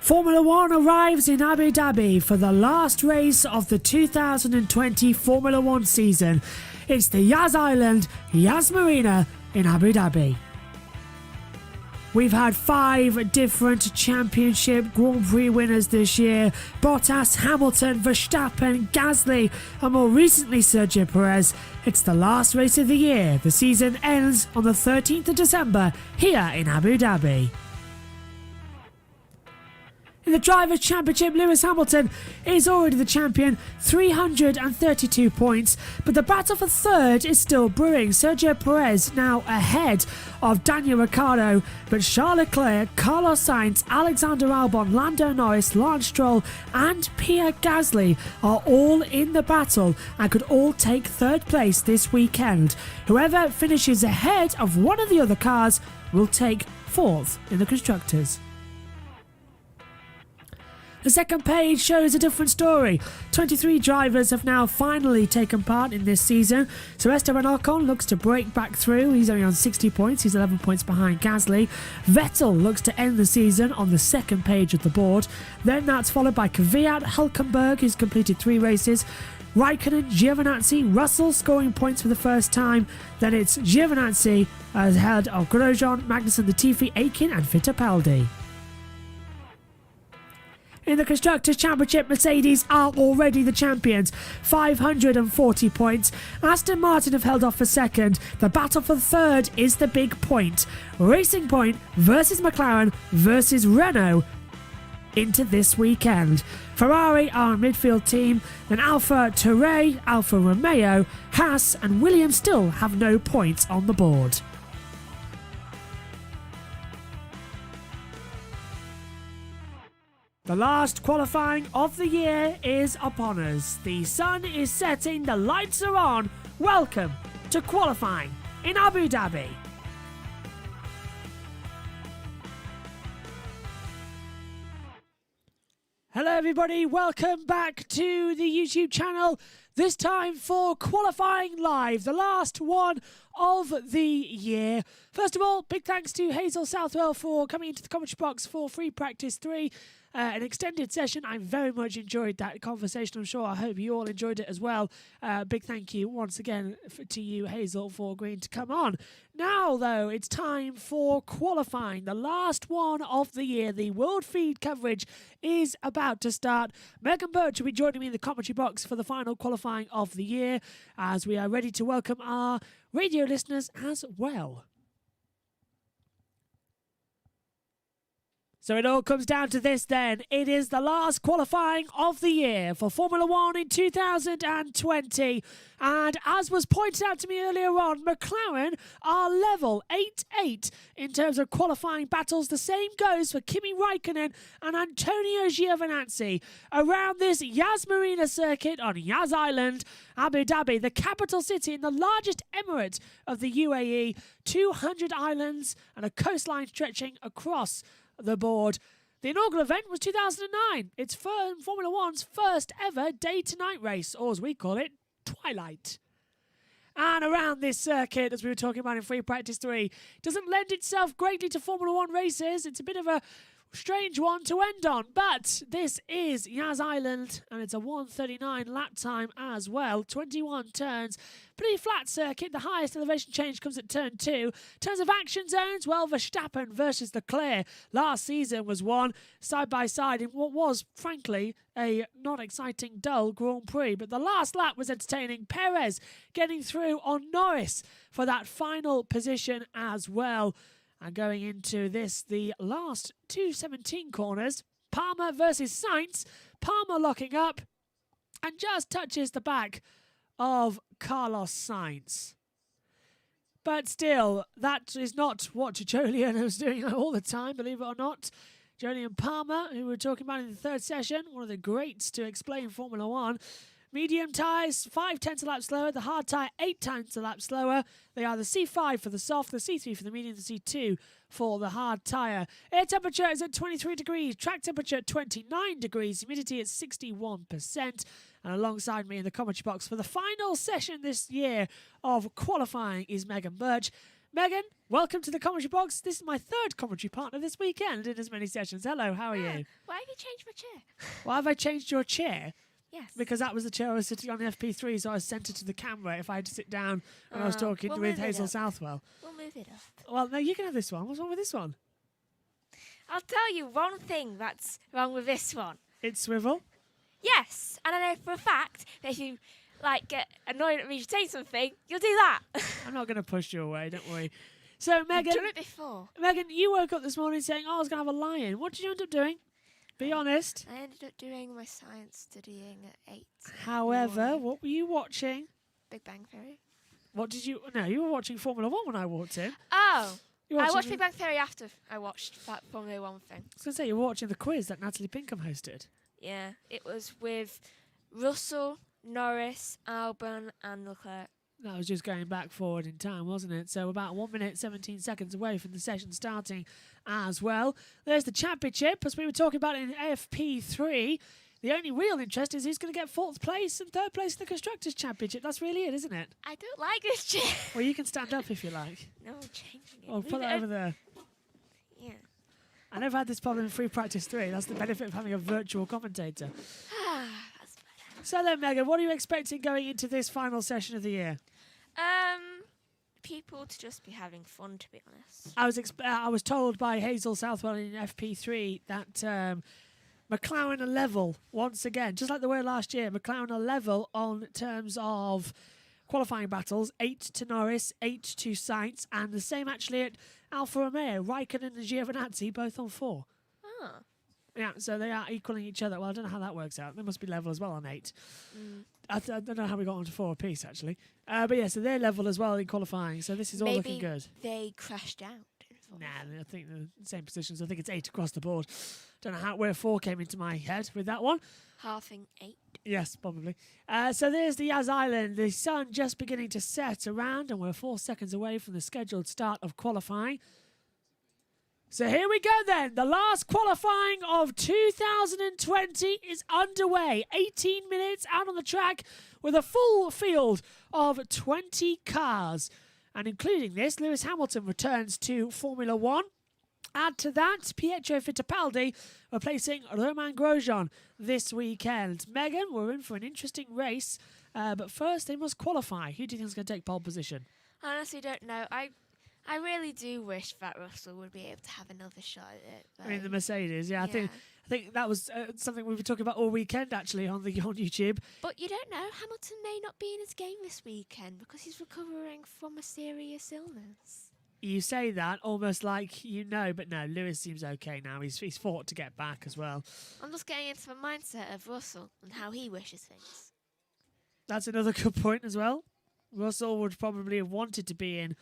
Formula One arrives in Abu Dhabi for the last race of the 2020 Formula One season. It's the Yas Island, Yas Marina in Abu Dhabi. We've had 5 different championship Grand Prix winners this year. Bottas, Hamilton, Verstappen, Gasly, and more recently Sergio Perez. It's the last race of the year. The season ends on the 13th of December here in Abu Dhabi. In the Drivers' Championship, Lewis Hamilton is already the champion, 332 points, but the battle for third is still brewing. Sergio Perez now ahead of Daniel Ricciardo, but Charles Leclerc, Carlos Sainz, Alexander Albon, Lando Norris, Lance Stroll and Pierre Gasly are all in the battle and could all take third place this weekend. Whoever finishes ahead of one of the other cars will take fourth in the Constructors. The second page shows a different story. 23 drivers have now finally taken part in this season. So Esteban Ocon looks to break back through. He's only on 60 points. He's 11 points behind Gasly. Vettel looks to end the season on the second page of the board. Then that's followed by Kvyat, Hülkenberg, who's completed 3 races. Raikkonen, Giovinazzi, Russell scoring points for the first time. Then it's Giovinazzi ahead of Grosjean, Magnussen, Latifi, Akin and Fittipaldi. In the Constructors' Championship, Mercedes are already the champions, 540 points. Aston Martin have held off for second. The battle for third is the big point. Racing Point versus McLaren versus Renault into this weekend. Ferrari are a midfield team, then Alfa Tauri, Alfa Romeo, Haas and Williams still have no points on the board. The last qualifying of the year is upon us. The sun is setting, the lights are on. Welcome to qualifying in Abu Dhabi. Hello everybody, welcome back to the YouTube channel. This time for qualifying live, the last one of the year. First of all, big thanks to Hazel Southwell for coming into the commentary box for free practice 3. An extended session. I very much enjoyed that conversation. I'm sure I hope you all enjoyed it as well. Big thank you once again to you, Hazel, for agreeing to come on. Now, though, it's time for qualifying, the last one of the year. The World Feed coverage is about to start. Megan Birch will be joining me in the commentary box for the final qualifying of the year, as we are ready to welcome our radio listeners as well. So it all comes down to this then. It is the last qualifying of the year for Formula One in 2020. And as was pointed out to me earlier on, McLaren are level 8-8 in terms of qualifying battles. The same goes for Kimi Raikkonen and Antonio Giovinazzi. Around this Yas Marina circuit on Yas Island, Abu Dhabi, the capital city in the largest emirate of the UAE, 200 islands and a coastline stretching across the board. The inaugural event was 2009. It's Formula One's first ever day-to-night race, or as we call it, twilight. And around this circuit, as we were talking about in free practice 3, doesn't lend itself greatly to Formula One races. It's a bit of a strange one to end on, but this is Yas Island and it's a 1:39 lap time as well, 21 turns, pretty flat circuit. The highest elevation change comes at turn 2. In terms of action zones, well, Verstappen versus Leclerc last season was won side by side in what was frankly a not exciting, dull Grand Prix, but the last lap was entertaining. Perez getting through on Norris for that final position as well. And going into this, the last 2:17 corners, Palmer versus Sainz. Palmer locking up and just touches the back of Carlos Sainz. But still, that is not what Jolyon was doing all the time, believe it or not. Jolyon Palmer, who we were talking about in the third session, one of the greats to explain Formula One. Medium tyres, 5/10 a lap slower. The hard tyre, 8 a lap slower. They are the C5 for the soft, the C3 for the medium, the C2 for the hard tyre. Air temperature is at 23 degrees. Track temperature at 29 degrees. Humidity at 61%. And alongside me in the commentary box for the final session this year of qualifying is Megan Birch. Megan, welcome to the commentary box. This is my third commentary partner this weekend in as many sessions. Hello, how are you? Why have you changed my chair? Why have I changed your chair? Yes. Because that was the chair I was sitting on the FP3, so I was centred to the camera if I had to sit down when I was talking we'll with move it Hazel up. Southwell. We'll move it up. Well, no, you can have this one. What's wrong with this one? I'll tell you one thing that's wrong with this one. It's swivel. Yes, and I know for a fact that if you get annoyed at me saying something, you'll do that. I'm not going to push you away, don't worry. So, I've Megan, done it before. Megan, you woke up this morning saying, I was going to have a lie-in. What did you end up doing? Be honest. I ended up doing my science studying at 8. However, what were you watching? Big Bang Theory. What did you... No, you were watching Formula 1 when I walked in. Oh, You were I watching watched Big Bang Theory after I watched that Formula 1 thing. I was going to say, you were watching the quiz that Natalie Pinkham hosted. Yeah, it was with Russell, Norris, Albon and Leclerc. That was just going back forward in time, wasn't it? So about 1 minute, 17 seconds away from the session starting as well. There's the championship, as we were talking about in FP3. The only real interest is who's going to get 4th place and 3rd place in the Constructors' Championship. That's really it, isn't it? I don't like this chair. Well, you can stand up if you like. No, I'm changing it. Or put it over there. Yeah. I never had this problem in Free Practice 3. That's the benefit of having a virtual commentator. That's better. So then, Megan, what are you expecting going into this final session of the year? People to just be having fun, to be honest. I was told by Hazel Southwell in FP3 that McLaren are level once again, just like they were last year. McLaren are level on terms of qualifying battles, 8 to Norris, 8 to Sainz, and the same actually at Alfa Romeo, Raikkonen and Giovinazzi both on 4. Oh. Yeah, so they are equaling each other. Well, I don't know how that works out. They must be level as well on 8. I don't know how we got on to 4 apiece, actually. But yeah, so they're level as well in qualifying, so this is all looking good. They crashed out. Nah, I think the same positions. I think it's 8 across the board. Don't know where 4 came into my head with that one. Halving 8. Yes, probably. So there's the Yas Island. The sun just beginning to set around, and we're 4 seconds away from the scheduled start of qualifying. So here we go then. The last qualifying of 2020 is underway. 18 minutes out on the track with a full field of 20 cars. And including this, Lewis Hamilton returns to Formula 1. Add to that, Pietro Fittipaldi replacing Romain Grosjean this weekend. Megan, we're in for an interesting race. But first, they must qualify. Who do you think is going to take pole position? I honestly don't know. I really do wish that Russell would be able to have another shot at it. I mean, the Mercedes, yeah. I think that was something we were talking about all weekend, actually, on YouTube. But you don't know. Hamilton may not be in his game this weekend because he's recovering from a serious illness. You say that almost like you know, but no, Lewis seems okay now. He's fought to get back as well. I'm just getting into the mindset of Russell and how he wishes things. That's another good point as well. Russell would probably have wanted to be in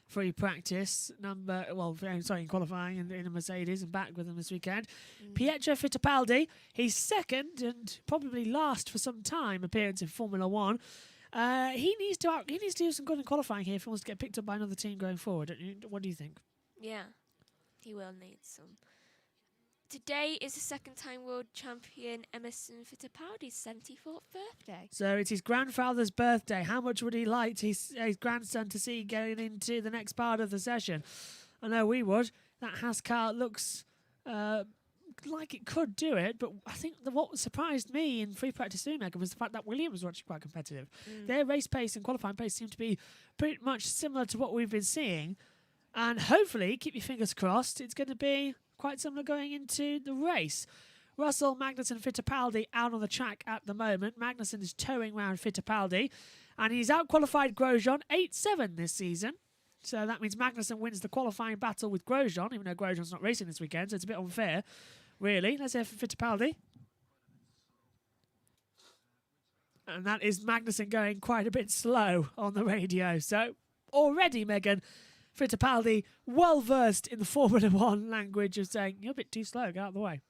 free practice in qualifying in a Mercedes and back with them this weekend. Pietro Fittipaldi, he's second and probably last for some time appearance in Formula 1. He needs to do some good in qualifying here if he wants to get picked up by another team going forward. What do you think? Yeah, he will need some. Today is the second-time world champion Emerson Fittipaldi's 74th birthday. So it's his grandfather's birthday. How much would he like his grandson to see going into the next part of the session? I know we would. That Haas car looks like it could do it, but I think what surprised me in free practice 3, Megan, was the fact that Williams were actually quite competitive. Their race pace and qualifying pace seem to be pretty much similar to what we've been seeing. And hopefully, keep your fingers crossed, it's going to be quite similar going into the race. Russell, Magnussen, Fittipaldi out on the track at the moment. Magnussen is towing round Fittipaldi, and he's out-qualified Grosjean 8-7 this season. So that means Magnussen wins the qualifying battle with Grosjean, even though Grosjean's not racing this weekend, so it's a bit unfair, really. Let's hear for Fittipaldi. And that is Magnussen going quite a bit slow on the radio. So already, Megan, Fittipaldi, well versed in the Formula 1 language of saying, you're a bit too slow, get out of the way.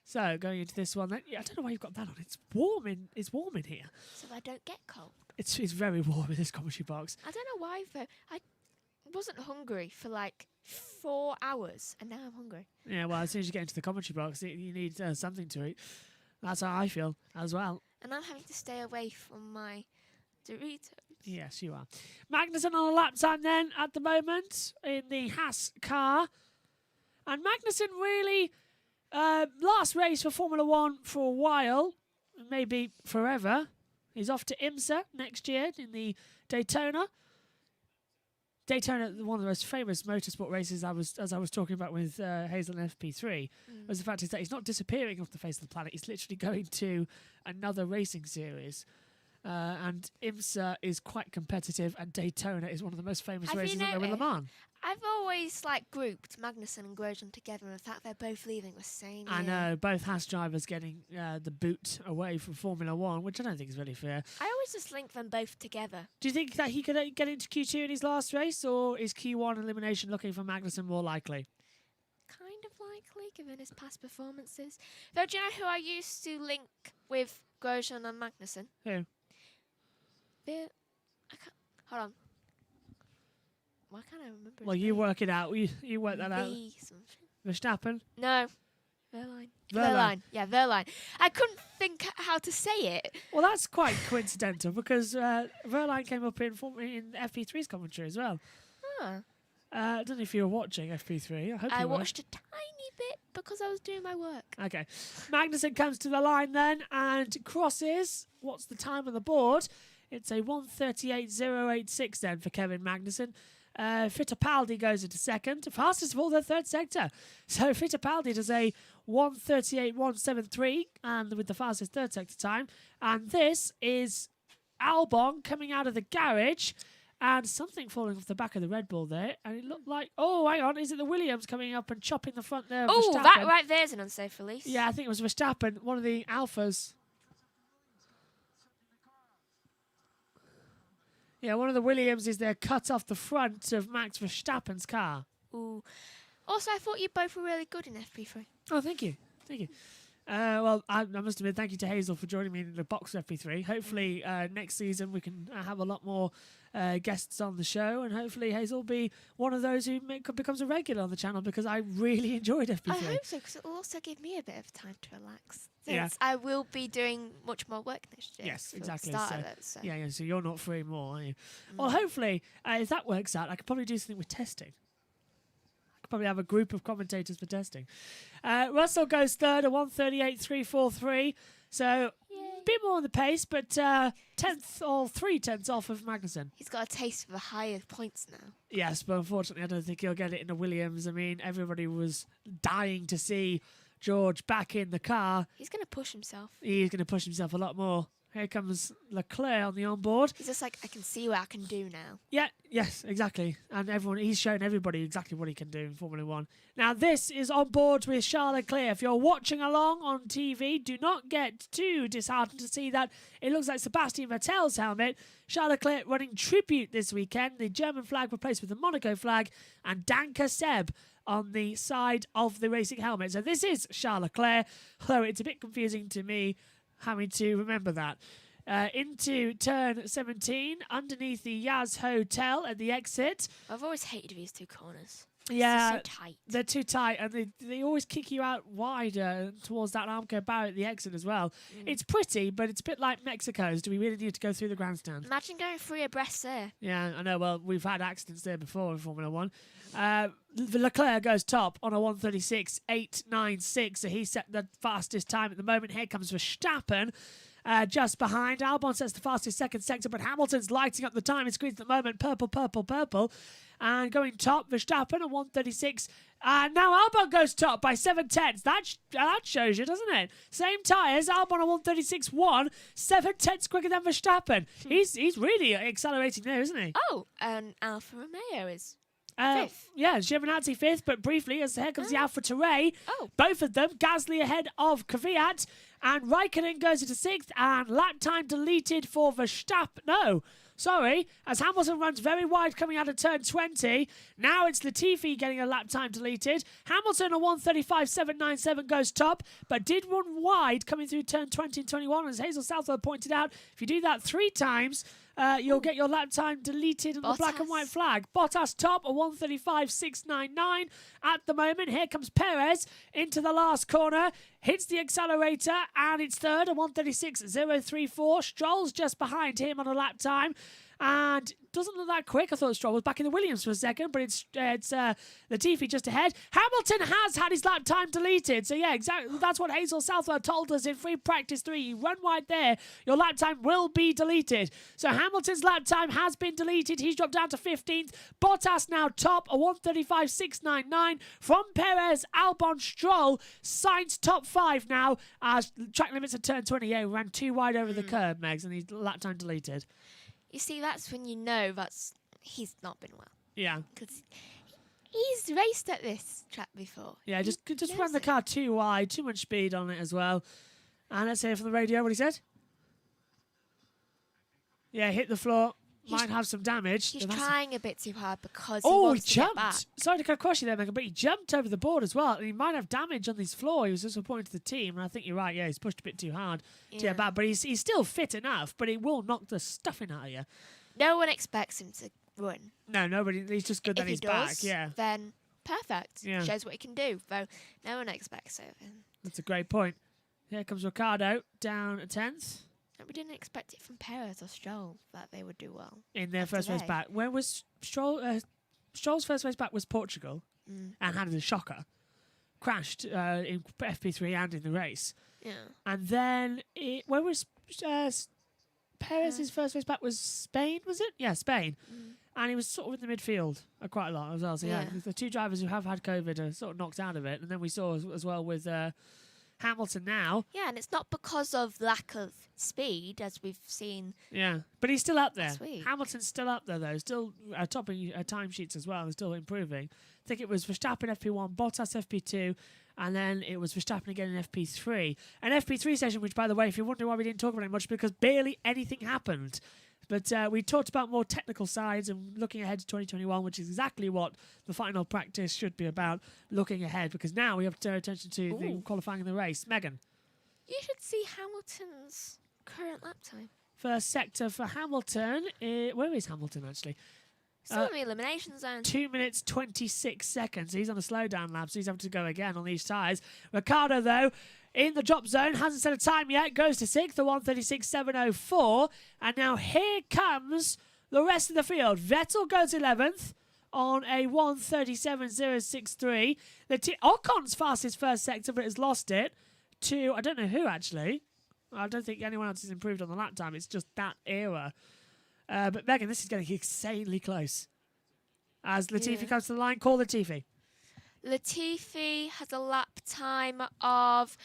So going into this one, I don't know why you've got that on. It's warm in here. So I don't get cold. It's very warm in this commentary box. I don't know why, though. I wasn't hungry for 4 hours, and now I'm hungry. Yeah, well, as soon as you get into the commentary box, you need something to eat. That's how I feel as well. And I'm having to stay away from my Doritos. Yes, you are. Magnussen on a lap time then at the moment in the Haas car. And Magnussen really, last race for Formula One for a while, maybe forever. He's off to IMSA next year in the Daytona. Daytona, one of the most famous motorsport races as I was talking about with Hazel and FP3, was the fact is that he's not disappearing off the face of the planet. He's literally going to another racing series. And IMSA is quite competitive, and Daytona is one of the most famous races that there in Le Mans. I've always grouped Magnussen and Grosjean together, and the fact they're both leaving the same year. I know, both Haas drivers getting the boot away from Formula One, which I don't think is really fair. I always just link them both together. Do you think that he could get into Q2 in his last race, or is Q1 elimination looking for Magnussen more likely? Kind of likely, given his past performances. Though, do you know who I used to link with Grosjean and Magnussen? Who? Hold on. Why can't I remember? Well, you work it out. You work that out. Verstappen? No. Verline. Yeah, Verline. I couldn't think how to say it. Well, that's quite coincidental because Verline came up in FP3's commentary as well. Huh. I don't know if you were watching FP3. I hope you were. I watched a tiny bit because I was doing my work. Okay. Magnussen comes to the line then and crosses. What's the time on the board? It's a 1:38.086 then for Kevin Magnussen. Fittipaldi goes into second. Fastest of all the third sector. So Fittipaldi does a 1:38.173 and with the fastest third sector time. And this is Albon coming out of the garage and something falling off the back of the Red Bull there. And it looked like, oh, hang on, is it the Williams coming up and chopping the front there? Oh, that right there's an unsafe release. Yeah, I think it was Verstappen, one of the Alphas. Yeah, one of the Williams is there cut off the front of Max Verstappen's car. Ooh. Also, I thought you both were really good in FP3. Oh, thank you. Thank you. Well, I must admit, thank you to Hazel for joining me in the box FP3. Hopefully, next season we can have a lot more guests on the show, and hopefully Hazel will be one of those who becomes a regular on the channel because I really enjoyed FP3. I hope so, because it will also give me a bit of time to relax. Since Yeah. I will be doing much more work next year. Yes, for exactly. The start So, of it, so. yeah, so you're not free more, are you? Well, hopefully, if that works out, I could probably do something with testing. I could probably have a group of commentators for testing. Russell goes third at 1:38.343. So a bit more on the pace, but 10th or 3/10 off of Magnussen. He's got a taste for the higher points now. Yes, but unfortunately, I don't think he'll get it in the Williams. I mean, everybody was dying to see George back in the car. He's going to push himself. He's going to push himself a lot more. Here comes Leclerc on the onboard. He's just like, I can see what I can do now. Yeah, yes, exactly. And he's shown everybody exactly what he can do in Formula One. Now, this is on board with Charles Leclerc. If you're watching along on TV, do not get too disheartened to see that it looks like Sebastian Vettel's helmet. Charles Leclerc running tribute this weekend. The German flag replaced with the Monaco flag, and Danke Seb on the side of the racing helmet. So this is Charles Leclerc, although it's a bit confusing to me having to remember that. Into turn 17, underneath the Yas Hotel at the exit. I've always hated these two corners. Yeah, They're so tight. They're too tight, and they always kick you out wider towards that Armco bar at the exit as well. It's pretty, but it's a bit like Mexico's. Do we really need to go through the grandstand? Imagine going 3 abreast there. Yeah, I know. Well, we've had accidents there before in Formula One. Leclerc goes top on a 1:36.896, so he set the fastest time at the moment. Here comes Verstappen. Just behind. Albon sets the fastest second sector, but Hamilton's lighting up the time and screens at the moment. Purple, purple, purple. And going top, Verstappen at 1:36. Now Albon goes top by 7/10. That shows you, doesn't it? Same tyres. Albon at 1:36.1. 7/10 quicker than Verstappen. He's really accelerating there, isn't he? Oh, and Alfa Romeo is fifth. Yeah, Giovinazzi fifth, but briefly, as here comes the Alfa Touray. Oh. Both of them, Gasly ahead of Kvyat, and Raikkonen goes into sixth, and lap time deleted for Verstappen. No, sorry, as Hamilton runs very wide coming out of turn 20. Now it's Latifi getting a lap time deleted. Hamilton at 1:35.797 goes top, but did run wide coming through turn 20 and 21. As Hazel Southwell pointed out, if you do that 3 times, you'll get your lap time deleted on the black and white flag. Bottas top at 1:35.699 at the moment. Here comes Perez into the last corner. hits the accelerator, and it's third at 1:36.034. Stroll's just behind him on a lap time. And doesn't look that quick. I thought Stroll was back in the Williams for a second, but it's Latifi just ahead. Hamilton has had his lap time deleted. So, yeah, exactly. That's what Hazel Southwell told us in free practice 3. You run wide there, your lap time will be deleted. So, Hamilton's lap time has been deleted. He's dropped down to 15th. Bottas now top, a 1:35.699. From Perez, Albon, Stroll. Sainz top 5 now. As track limits at turn 28. Ran too wide over the curb, Megs, and his lap time deleted. You see, that's when you know he's not been well. Yeah. Because he's raced at this track before. Yeah, just ran the car too wide, too much speed on it as well. And let's hear from the radio what he said. Yeah, hit the floor. Might have some damage. He's trying a bit too hard because he jumped. Get back. Sorry to cut across you there, Megan, but he jumped over the board as well. And he might have damage on his floor. He was just pointing to the team. And I think you're right. Yeah, he's pushed a bit too hard to get back. But he's still fit enough. But he will knock the stuffing out of you. No one expects him to run. No, nobody. He's just good that he's back. Yeah. Then perfect. Yeah. Shows what he can do. Though no one expects it of him. That's a great point. Here comes Ricciardo down a 10th. We didn't expect it from Perez or Stroll that they would do well in their first race back. Where was Stroll? Stroll's first race back was Portugal, and had a shocker. Crashed in FP3 and in the race. Yeah. And then where was Perez's first race back? Was Spain? Was it? Yeah, Spain. And he was sort of in the midfield quite a lot as well. So yeah, the two drivers who have had COVID are sort of knocked out of it. And then we saw as well with Hamilton now. Yeah, and it's not because of lack of speed, as we've seen. Yeah, but he's still up there. Hamilton's still up there, though. Still topping timesheets as well and still improving. I think it was Verstappen FP1, Bottas FP2, and then it was Verstappen again in FP3. An FP3 session, which, by the way, if you're wondering why we didn't talk about it much, because barely anything happened. But we talked about more technical sides and looking ahead to 2021, which is exactly what the final practice should be about, looking ahead, because now we have to turn attention to the qualifying in the race. Megan? You should see Hamilton's current lap time. First sector for Hamilton. Where is Hamilton, actually? Still in the elimination zone. 2 minutes, 26 seconds. He's on a slowdown lap, so he's having to go again on these tyres. Ricciardo, though, in the drop zone, hasn't set a time yet, goes to 6th, the 1:36.704. And now here comes the rest of the field. Vettel goes 11th on a 1:37.063. Ocon's fastest first sector, but has lost it to, I don't know who, actually. I don't think anyone else has improved on the lap time. It's just that era. But Megan, this is getting insanely close. As Latifi comes to the line, call Latifi. Latifi has a lap time of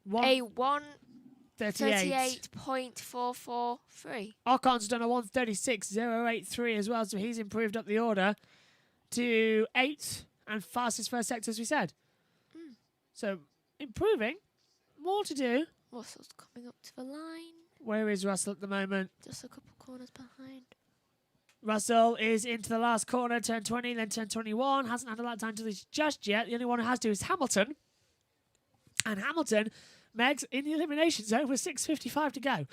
a 1:38.443. Ocon's done a 1:36.083 as well, so he's improved up the order to 8th and fastest first sector, as we said. So improving, more to do. Russell's coming up to the line. Where is Russell at the moment? Just a couple corners behind. Russell is into the last corner, turn 20, then turn 21. Hasn't had a lot of time to this just yet. The only one who has to is Hamilton. And Hamilton, Megs, in the elimination zone with 6:55 to go.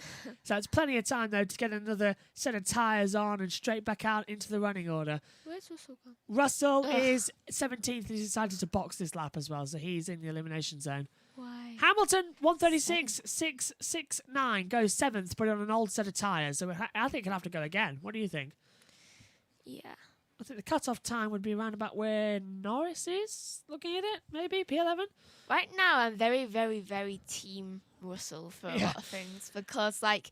So it's plenty of time, though, to get another set of tyres on and straight back out into the running order. Where's Russell gone? Russell is 17th. He's decided to box this lap as well, so he's in the elimination zone. Why? Hamilton, 1:36.669, goes 7th, but on an old set of tyres. So I think he'll have to go again. What do you think? Yeah. I think the cut-off time would be around about where Norris is, looking at it, maybe, P11? Right now, I'm very, very, very team Russell for a lot of things, because, like...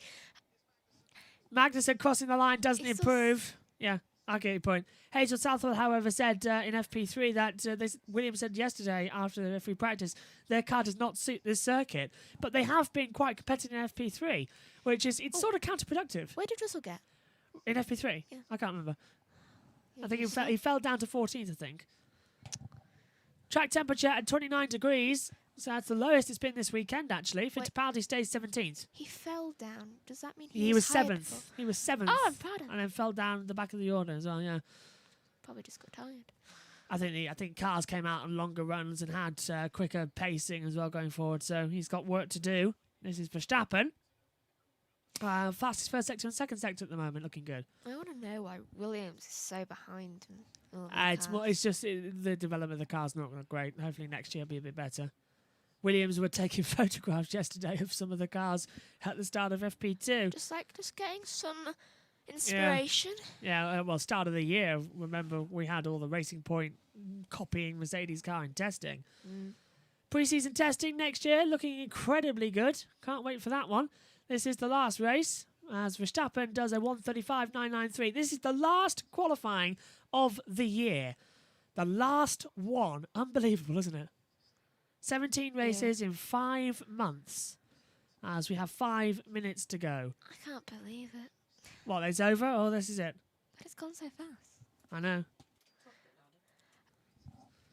Magnussen crossing the line doesn't improve. Yeah, I get your point. Hazel Southwell, however, said in FP3 that Williams said yesterday after the free practice their car does not suit this circuit, but they have been quite competitive in FP3, which is sort of counterproductive. Where did Russell get? In FP3? Yeah. I can't remember. I think he fell down to 14th, I think. Track temperature at 29 degrees. So that's the lowest it's been this weekend, actually. Fittipaldi stays 17th. He fell down. Does that mean he was hired 7th? for- He was 7th. Oh, I'm proud of him. And then fell down at the back of the order as well, yeah. Probably just got tired. I think cars came out on longer runs and had quicker pacing as well going forward. So he's got work to do. This is Verstappen. Fastest first sector and second sector at the moment, looking good. I want to know why Williams is so behind. It's just the development of the car's not great. Hopefully next year will be a bit better. Williams were taking photographs yesterday of some of the cars at the start of FP2. Just getting some inspiration. Yeah, well, start of the year, remember, we had all the Racing Point copying Mercedes car in testing. Pre-season testing next year, looking incredibly good. Can't wait for that one. This is the last race, as Verstappen does a 1:35.993. This is the last qualifying of the year. The last one. Unbelievable, isn't it? 17 races in 5 months, as we have 5 minutes to go. I can't believe it. What, it's over? Oh, this is it. But it's gone so fast. I know.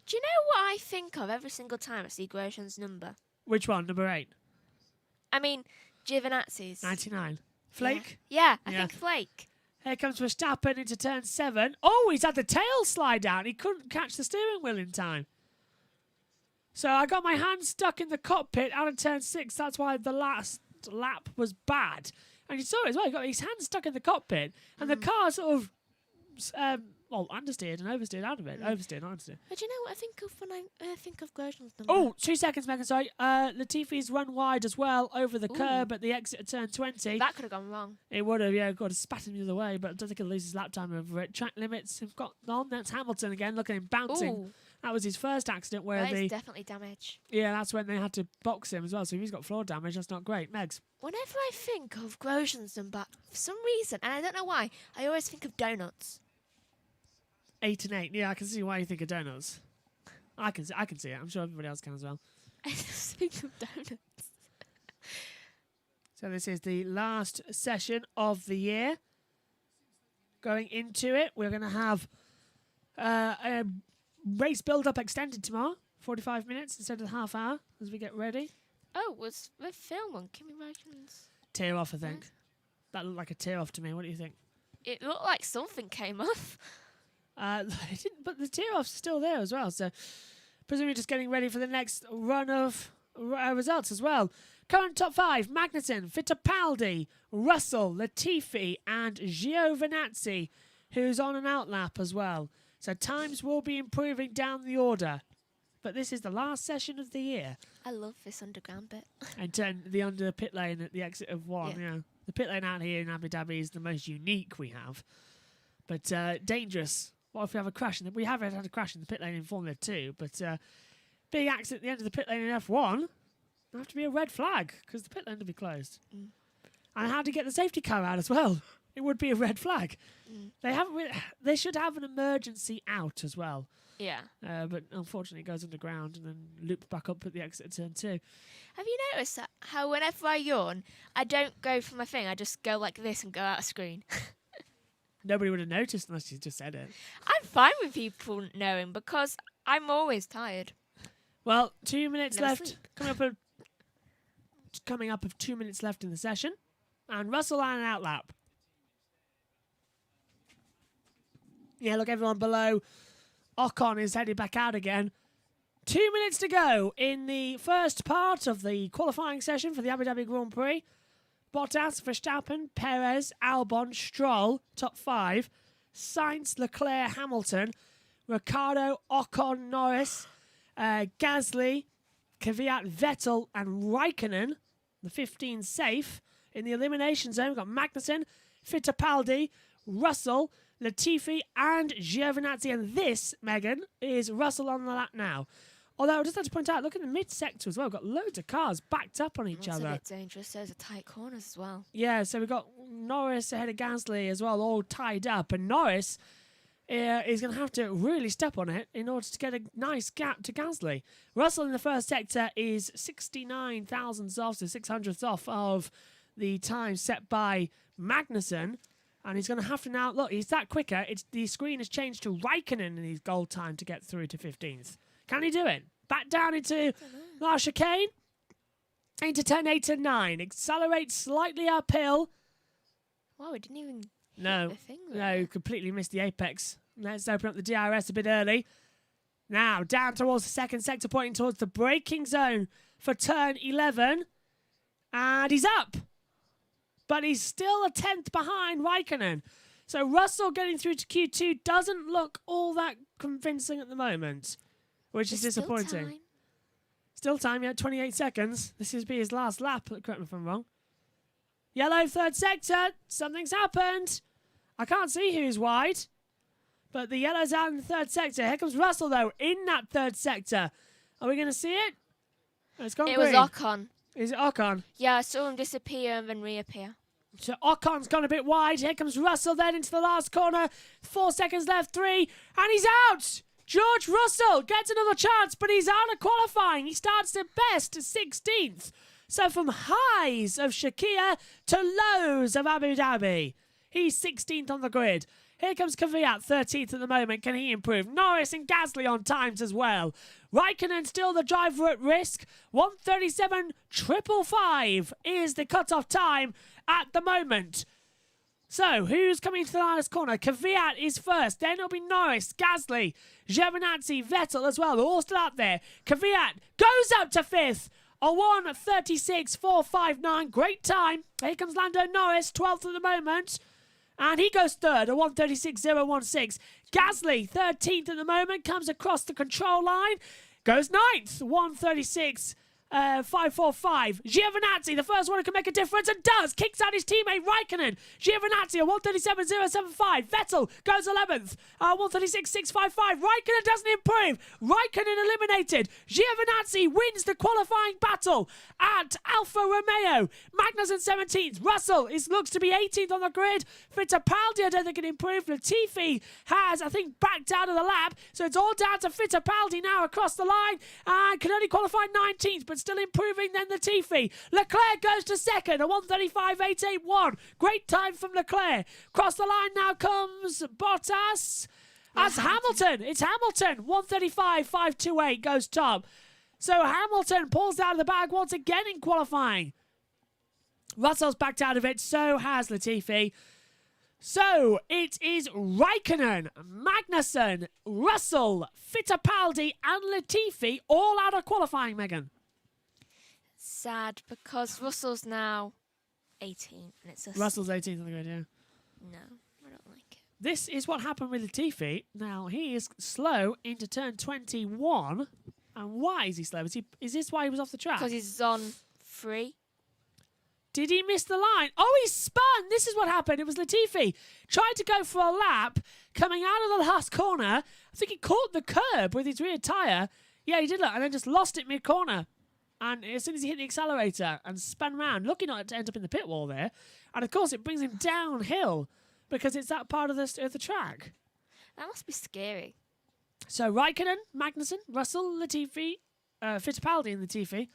Do you know what I think of every single time I see Grosjean's number? Which one? Number 8? I mean, Giovinazzi's. 99. Flake? Yeah, I Yeah. think Flake. Here comes Verstappen into turn 7. Oh, he's had the tail slide out. He couldn't catch the steering wheel in time. So I got my hand stuck in the cockpit out of turn 6. That's why the last lap was bad. And you saw it as well. He got his hand stuck in the cockpit. And the car sort of, understeered and oversteered out of it. Oversteered, not understeered. But do you know what I think of when I think of Grosjean's number? Oh, 2 seconds, Megan, sorry. Latifi's run wide as well over the curb at the exit of turn 20. That could have gone wrong. It would have, yeah, got to spat him the other way, but I don't think he'll lose his lap time over it. Track limits have got on. That's Hamilton again. Look at him bouncing. Ooh, That was his first accident where that they... is definitely damage. Yeah, that's when they had to box him as well. So if he's got floor damage, that's not great. Megs? Whenever I think of Grosjean's number, for some reason, and I don't know why, I always think of donuts. 8 and 8. Yeah, I can see why you think of donuts. I can see it. I'm sure everybody else can as well. I just think of donuts. So this is the last session of the year. Going into it, we're going to have a race build-up extended tomorrow. 45 minutes instead of half hour as we get ready. Oh, was the film on Kimi Räikkönen's? Tear off, I think. That looked like a tear off to me. What do you think? It looked like something came off. It didn't, but the tear off's still there as well. So presumably just getting ready for the next run of results as well. Current top 5: Magnussen, Fittipaldi, Russell, Latifi, and Giovinazzi, who's on an outlap as well. So times will be improving down the order. But this is the last session of the year. I love this underground bit. And turn the under pit lane at the exit of 1. Yeah. The pit lane out here in Abu Dhabi is the most unique we have. But dangerous. What if we have a crash? We have had a crash in the pit lane in Formula 2. But big accident at the end of the pit lane in F1. There have to be a red flag because the pit lane will be closed. And how to get the safety car out as well. It would be a red flag. They should have an emergency out as well. Yeah. But unfortunately it goes underground and then loops back up at the exit of turn 2. Have you noticed that how whenever I yawn, I don't go for my thing, I just go like this and go out of screen? Nobody would have noticed unless you just said it. I'm fine with people knowing because I'm always tired. Well, 2 minutes Never left. sleep. Coming up of 2 minutes left in the session. And Russell on an outlap. Yeah, look, everyone below. Ocon is headed back out again. 2 minutes to go in the first part of the qualifying session for the Abu Dhabi Grand Prix. Bottas, Verstappen, Perez, Albon, Stroll, top 5. Sainz, Leclerc, Hamilton, Ricciardo, Ocon, Norris, Gasly, Kvyat, Vettel, and Raikkonen. The 15 safe. In the elimination zone, we've got Magnussen, Fittipaldi, Russell, Latifi, and Giovinazzi. And this, Megan, is Russell on the lap now. Although I just had to point out, look at the mid-sector as well. We've got loads of cars backed up on each It's other. a bit dangerous. Those are tight corners as well. Yeah, so we've got Norris ahead of Gasly as well, all tied up. And Norris is going to have to really step on it in order to get a nice gap to Gasly. Russell in the first sector is 69 thousandths off, so 600ths off of the time set by Magnussen. And he's going to have to now... Look, he's that quicker. The screen has changed to Raikkonen in his goal time to get through to 15th. Can he do it? Back down into last chicane. Into turn 8 and 9. Accelerate slightly uphill. Wow, we didn't even No, hit the thing no, there. completely missed the apex. Let's open up the DRS a bit early. Now, down towards the second sector, pointing towards the braking zone for turn 11. And he's up. But he's still a 10th behind Raikkonen. So Russell getting through to Q2 doesn't look all that convincing at the moment, which is There's still disappointing. time. Still time, yeah, 28 seconds. This is be his last lap, correct me if I'm wrong. Yellow, third sector. Something's happened. I can't see who's wide. But the yellow's out in the third sector. Here comes Russell, though, in that third sector. Are we going to see it? Oh, it's gone green. It was Ocon. Is it Ocon? Yeah, I saw him disappear and then reappear. So Ocon's gone a bit wide. Here comes Russell then into the last corner. 4 seconds left, 3. And he's out! George Russell gets another chance, but he's out of qualifying. He starts at best 16th. So from highs of Shakir to lows of Abu Dhabi, he's 16th on the grid. Here comes Kvyat, 13th at the moment. Can he improve? Norris and Gasly on times as well. Raikkonen still the driver at risk. 1:37.555 is the cut-off time at the moment. So, who's coming to the last corner? Kvyat is first. Then it'll be Norris, Gasly, Giovinazzi, Vettel as well. They're all still up there. Kvyat goes up to 5th. A 1:36.459. Great time. Here comes Lando Norris, 12th at the moment. And he goes third, a 1:36.016. Gasly, 13th at the moment, comes across the control line. Goes 9th, 1:36.545. Giovinazzi, the first one who can make a difference, and does. Kicks out his teammate Raikkonen. Giovinazzi, a 1:37.075. Vettel goes 11th, 1:36.655. Raikkonen doesn't improve. Raikkonen eliminated. Giovinazzi wins the qualifying battle at Alfa Romeo. Magnussen 17th. Russell looks to be 18th on the grid. Fittipaldi, I don't think can improve. Latifi has, I think, backed out of the lap. So it's all down to Fittipaldi now across the line, and can only qualify 19th, but still improving then Latifi. Leclerc goes to second, a 1:35.881. Great time from Leclerc. Across the line now comes Bottas. That's Hamilton. It's Hamilton. 1:35.528 goes top. So Hamilton pulls out of the bag once again in qualifying. Russell's backed out of it. So has Latifi. So it is Raikkonen, Magnussen, Russell, Fittipaldi and Latifi all out of qualifying, Megan. Sad, because Russell's now 18. And it's Russell's 18th on the grid, yeah. No, I don't like it. This is what happened with Latifi. Now, he is slow into turn 21. And why is he slow? Is this why he was off the track? Because he's on 3. Did he miss the line? Oh, he spun. This is what happened. It was Latifi. Tried to go for a lap, coming out of the last corner. I think he caught the curb with his rear tyre. Yeah, he did look, and then just lost it mid-corner. And as soon as he hit the accelerator and spun round, lucky not to end up in the pit wall there. And, of course, it brings him downhill because it's that part of the track. That must be scary. So, Raikkonen, Magnussen, Russell, Latifi, Fittipaldi and Latifi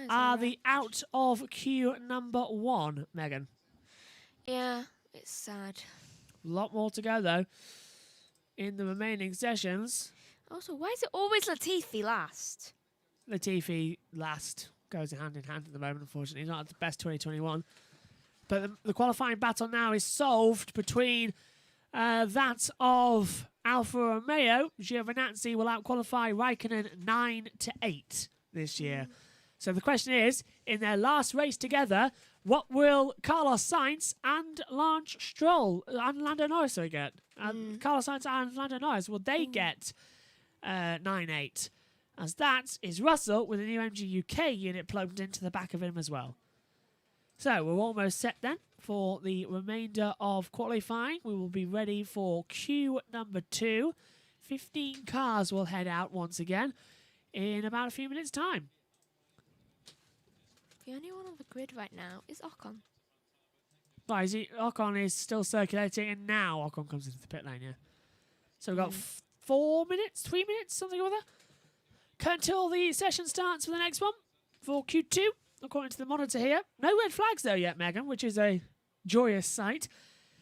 are the out of queue number 1, Megan. Yeah, it's sad. A lot more to go, though, in the remaining sessions. Also, why is it always Latifi last? Latifi last goes hand in hand at the moment, unfortunately. He's not at the best 2021. But the qualifying battle now is solved between that of Alfa Romeo. Giovinazzi will out-qualify Raikkonen 9-8 this year. So the question is, in their last race together, what will Carlos Sainz and Lance Stroll and Lando Norris get? Carlos Sainz and Lando Norris, will they get 9-8? As that is Russell with a new MG UK unit plugged into the back of him as well. So we're almost set then for the remainder of qualifying. We will be ready for queue number 2. 15 cars will head out once again in about a few minutes' time. The only one on the grid right now is Ocon. Right, Ocon is still circulating, and now Ocon comes into the pit lane, yeah. So we've got 4 minutes, 3 minutes, something or other, until the session starts for the next one, for Q2, according to the monitor here. No red flags, though, yet, Megan, which is a joyous sight.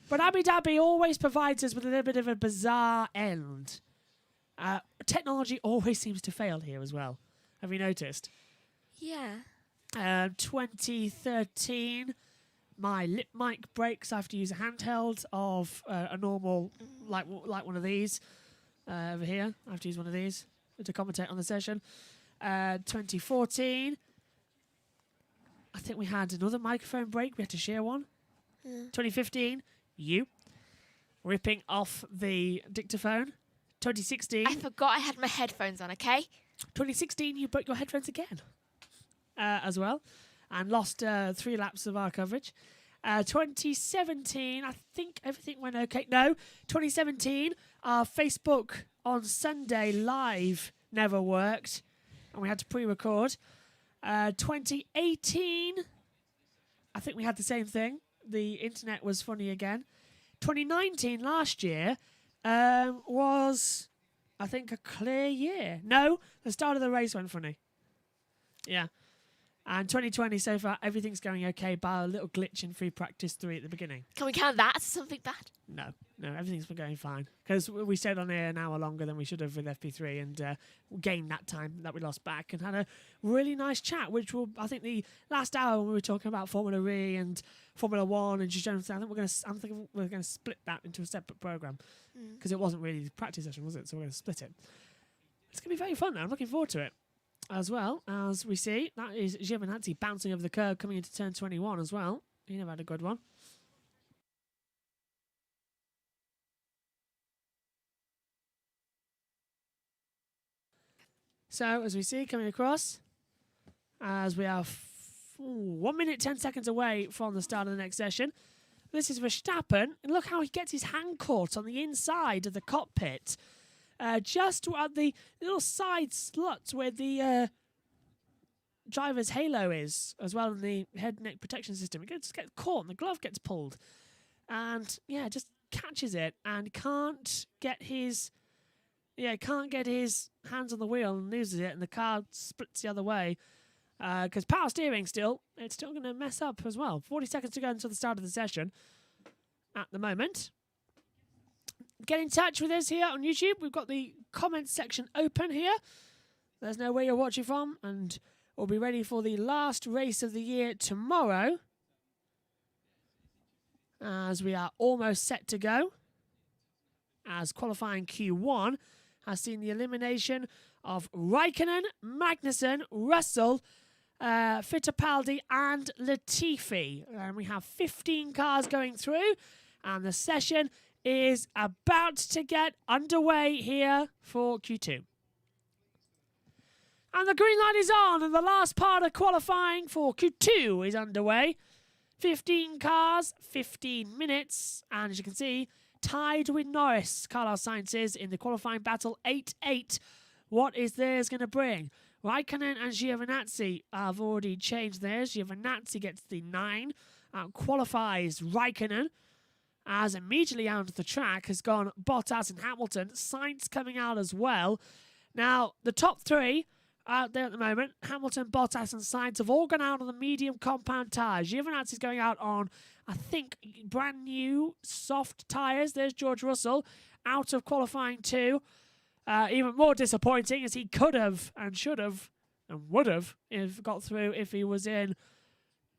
But Abu Dhabi always provides us with a little bit of a bizarre end. Technology always seems to fail here as well. Have you noticed? Yeah. 2013, my lip mic breaks. I have to use a handheld of a normal, like one of these over here. I have to use one of these to commentate on the session. 2014, I think we had another microphone break. We had to share one. 2015, you ripping off the dictaphone. 2016. I forgot I had my headphones on, okay? 2016, you broke your headphones again as well and lost 3 laps of our coverage. 2017, I think everything went okay. No, 2017, our Facebook on Sunday live never worked and we had to pre-record. 2018, I think we had the same thing. The internet was funny again. 2019, last year, was, I think, a clear year. No, the start of the race went funny. Yeah. And 2020 so far, everything's going okay, bar a little glitch in free practice 3 at the beginning. Can we count that as something bad? No, everything's been going fine. Because we stayed on air an hour longer than we should have with FP3 and gained that time that we lost back and had a really nice chat, which will, I think the last hour when we were talking about Formula E and Formula One and just general, I'm thinking we're going to split that into a separate programme because it wasn't really the practice session, was it? So we're going to split it. It's going to be very fun now. I'm looking forward to it. As well, as we see, that is Giovinazzi bouncing over the curb coming into turn 21 as well. He never had a good one. So, as we see, coming across, as we are 1 minute, 10 seconds away from the start of the next session. This is Verstappen, and look how he gets his hand caught on the inside of the cockpit. Just at the little side slot where the driver's halo is, as well as the head-neck protection system. It just gets caught and the glove gets pulled. And, yeah, just catches it and can't get his hands on the wheel and loses it, and the car splits the other way. Because power steering it's still going to mess up as well. 40 seconds to go until the start of the session at the moment. Get in touch with us here on YouTube. We've got the comments section open here. There's know where you're watching from, and we'll be ready for the last race of the year tomorrow, as we are almost set to go, as qualifying Q1 has seen the elimination of Raikkonen, Magnussen, Russell, Fittipaldi and Latifi. And we have 15 cars going through, and the session is about to get underway here for Q2. And the green light is on, and the last part of qualifying for Q2 is underway. 15 cars, 15 minutes, and as you can see, tied with Norris. Carlos Sainz is in the qualifying battle, 8-8. What is theirs going to bring? Raikkonen and Giovinazzi have already changed theirs. Giovinazzi gets the 9, qualifies Raikkonen. As immediately out of the track has gone Bottas and Hamilton. Sainz coming out as well. Now, the top 3 out there at the moment, Hamilton, Bottas and Sainz, have all gone out on the medium compound tyres. Giovinazzi's going out on, I think, brand new soft tyres. There's George Russell out of qualifying 2. Even more disappointing, as he could have and should have and would have got through if he was in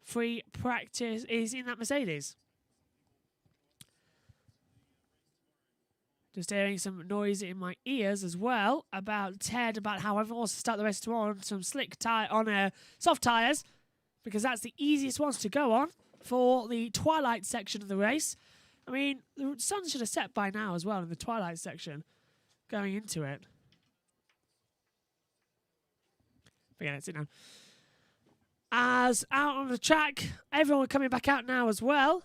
free practice. He's in that Mercedes. Just hearing some noise in my ears as well about Ted, about how everyone wants to start the race tomorrow on some soft tyres, because that's the easiest ones to go on for the twilight section of the race. I mean, the sun should have set by now as well in the twilight section going into it. Forget it, sit down. As out on the track, everyone coming back out now as well.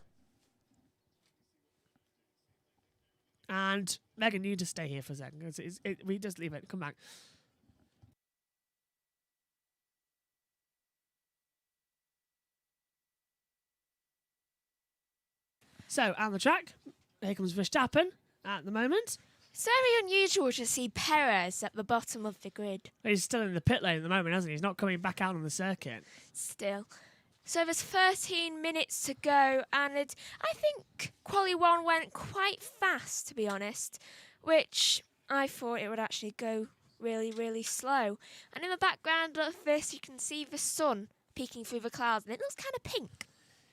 And Megan, you just stay here for a second. We just leave it. Come back. So, on the track, here comes Verstappen at the moment. It's very unusual to see Perez at the bottom of the grid. He's still in the pit lane at the moment, hasn't he? He's not coming back out on the circuit. Still. So there's 13 minutes to go, and I think Quali 1 went quite fast, to be honest, which I thought it would actually go really, really slow. And in the background of this, you can see the sun peeking through the clouds, and it looks kind of pink.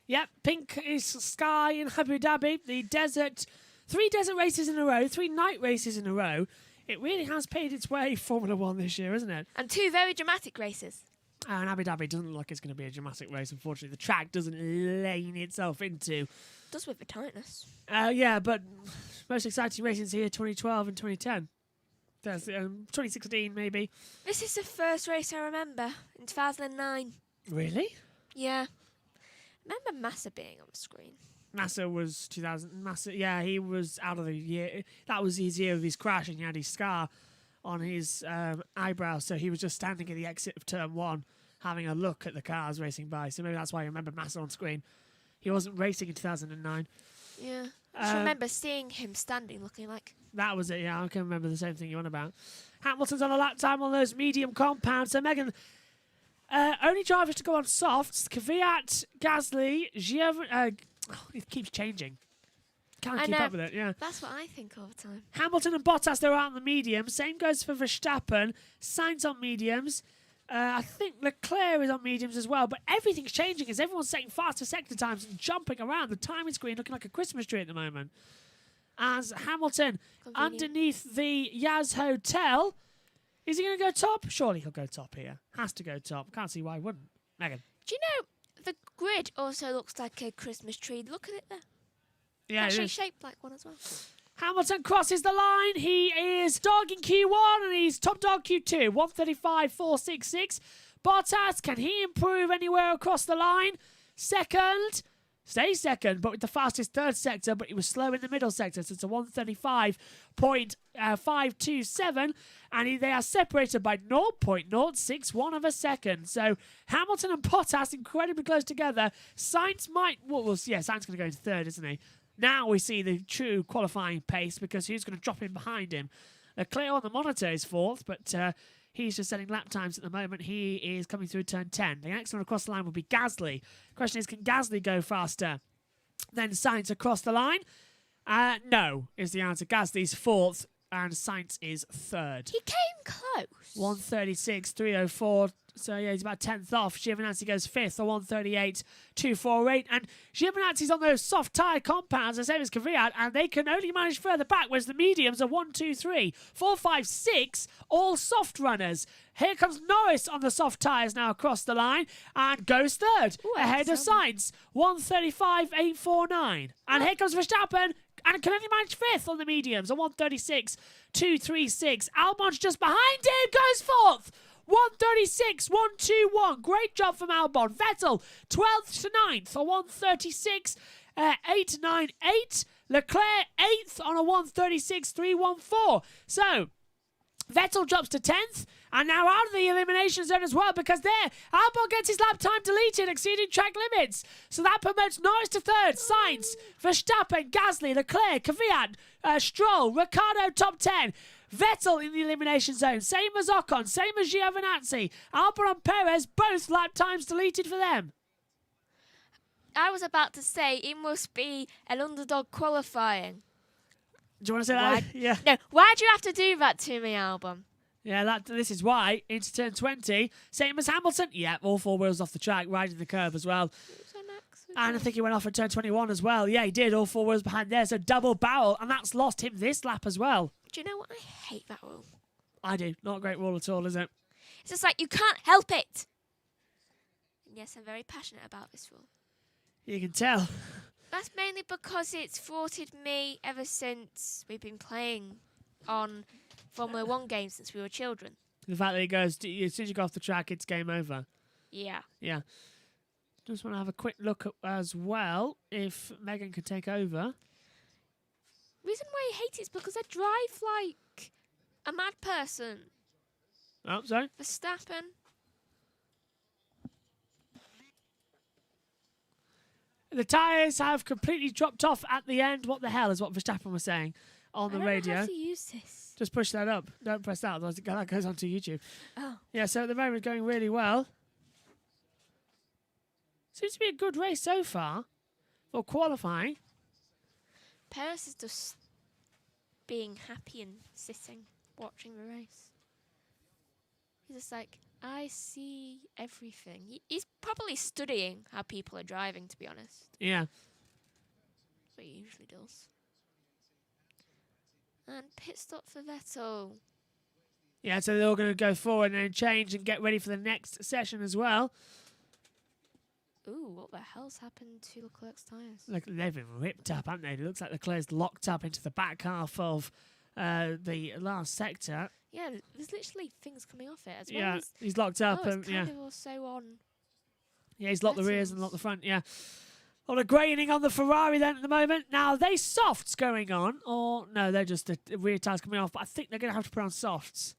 Yep, pink is sky in Abu Dhabi. The desert, 3 desert races in a row, 3 night races in a row. It really has paid its way, Formula 1 this year, isn't it? And 2 very dramatic races. And Abu Dhabi doesn't look like it's going to be a dramatic race, unfortunately. The track doesn't lane itself into. It does with the tightness. Yeah, but most exciting races here, 2012 and 2010. That's 2016 maybe. This is the first race I remember in 2009. Really? Yeah. Remember Massa being on the screen. Massa was 2000. Massa, yeah, he was out of the year. That was his year of his crash, and he had his scar on his eyebrow. So he was just standing at the exit of turn 1, having a look at the cars racing by. So maybe that's why I remember Massa on screen. He wasn't racing in 2009. Yeah. I just remember seeing him standing, looking like. That was it, yeah. I can remember the same thing you're on about. Hamilton's on a lap time on those medium compounds. So, Megan, only drivers to go on softs. Kvyat, Gasly, it keeps changing. Can't keep up with it, yeah. That's what I think all the time. Hamilton and Bottas, they're out on the medium. Same goes for Verstappen. Sainz on mediums. I think Leclerc is on mediums as well. But everything's changing as everyone's setting faster sector times and jumping around. The timing screen looking like a Christmas tree at the moment. As Hamilton underneath the Yas Hotel. Is he going to go top? Surely he'll go top here. Has to go top. Can't see why he wouldn't. Megan. Do you know, the grid also looks like a Christmas tree. Look at it there. Yeah, Actually shaped like one as well. Hamilton crosses the line. He is dog in Q1 and he's top dog Q2. 135.466. Bottas, can he improve anywhere across the line? Second. Stays second, but with the fastest third sector, but he was slow in the middle sector, so it's a 135.527, and they are separated by 0.061 of a second. So Hamilton and Bottas incredibly close together. Sainz might, Sainz going to go into third, isn't he? Now we see the true qualifying pace because who's going to drop in behind him? Leclerc on the monitor is fourth, but he's just setting lap times at the moment. He is coming through turn 10. The next one across the line will be Gasly. Question is, can Gasly go faster than Sainz across the line? No, is the answer. Gasly's fourth and Sainz is third. He came close. 136.304. So, yeah, he's about 10th off. Giovinazzi goes 5th, or 138.248. And Giovinazzi's on those soft tyre compounds, the same as Kvyat, and they can only manage further back, whereas the mediums are 1, 2, 3, 4, 5, 6, all soft runners. Here comes Norris on the soft tyres now across the line, and goes third, ahead of Sainz, 135.849. And here comes Verstappen, and can only manage 5th on the mediums, a 136.236. Albon's just behind him, goes 4th. 136.121. Great job from Albon. Vettel, 12th to 9th, a 136.898. Leclerc, 8th on a 136.314. So, Vettel drops to 10th, and now out of the elimination zone as well, because there, Albon gets his lap time deleted, exceeding track limits. So that promotes Norris to third, Sainz, Verstappen, Gasly, Leclerc, Kvyat, Stroll, Ricciardo top 10. Vettel in the elimination zone, same as Ocon, same as Giovinazzi. Albon and Perez, both lap times deleted for them. I was about to say, it must be an underdog qualifying. Do you want to say that? Yeah. No, why'd you have to do that to me, Albon? Yeah, this is why. Into turn 20, same as Hamilton. Yeah, all 4 wheels off the track, riding the curve as well. And I think he went off at turn 21 as well. Yeah, he did. All 4 wheels behind there, so double barrel. And that's lost him this lap as well. Do you know what? I hate that rule. I do. Not a great rule at all, is it? It's just like, you can't help it. And yes, I'm very passionate about this rule. You can tell. That's mainly because it's thwarted me ever since we've been playing on Formula 1 games since we were children. The fact that he goes, as soon as you go off the track, it's game over. Yeah. Yeah. Just want to have a quick look at, as well, if Megan can take over. Reason why I hate it is because I drive like a mad person. Oh, sorry. Verstappen. The tyres have completely dropped off at the end. What the hell is what Verstappen was saying on the radio. I don't know how to use this. Just push that up. Don't press that, otherwise that goes onto YouTube. Oh. Yeah, so at the moment, going really well. Seems to be a good race so far for qualifying. Perez is just being happy and sitting, watching the race. He's just like, I see everything. He's probably studying how people are driving, to be honest. Yeah. That's what he usually does. And pit stop for Vettel. Yeah, so they're all going to go forward and then change and get ready for the next session as well. Ooh, what the hell's happened to Leclerc's tyres? Look, they've been ripped up, haven't they? It looks like Leclerc's locked up into the back half of the last sector. Yeah, there's literally things coming off it as well. Yeah, he's locked up. Oh, it's yeah. kind of also on. Yeah, he's locked the rears and Vettel's. locked the front. Yeah. A lot of graining on the Ferrari then at the moment. Now, are they softs going on? Or no, they're just the rear tyres coming off. But I think they're going to have to put on softs.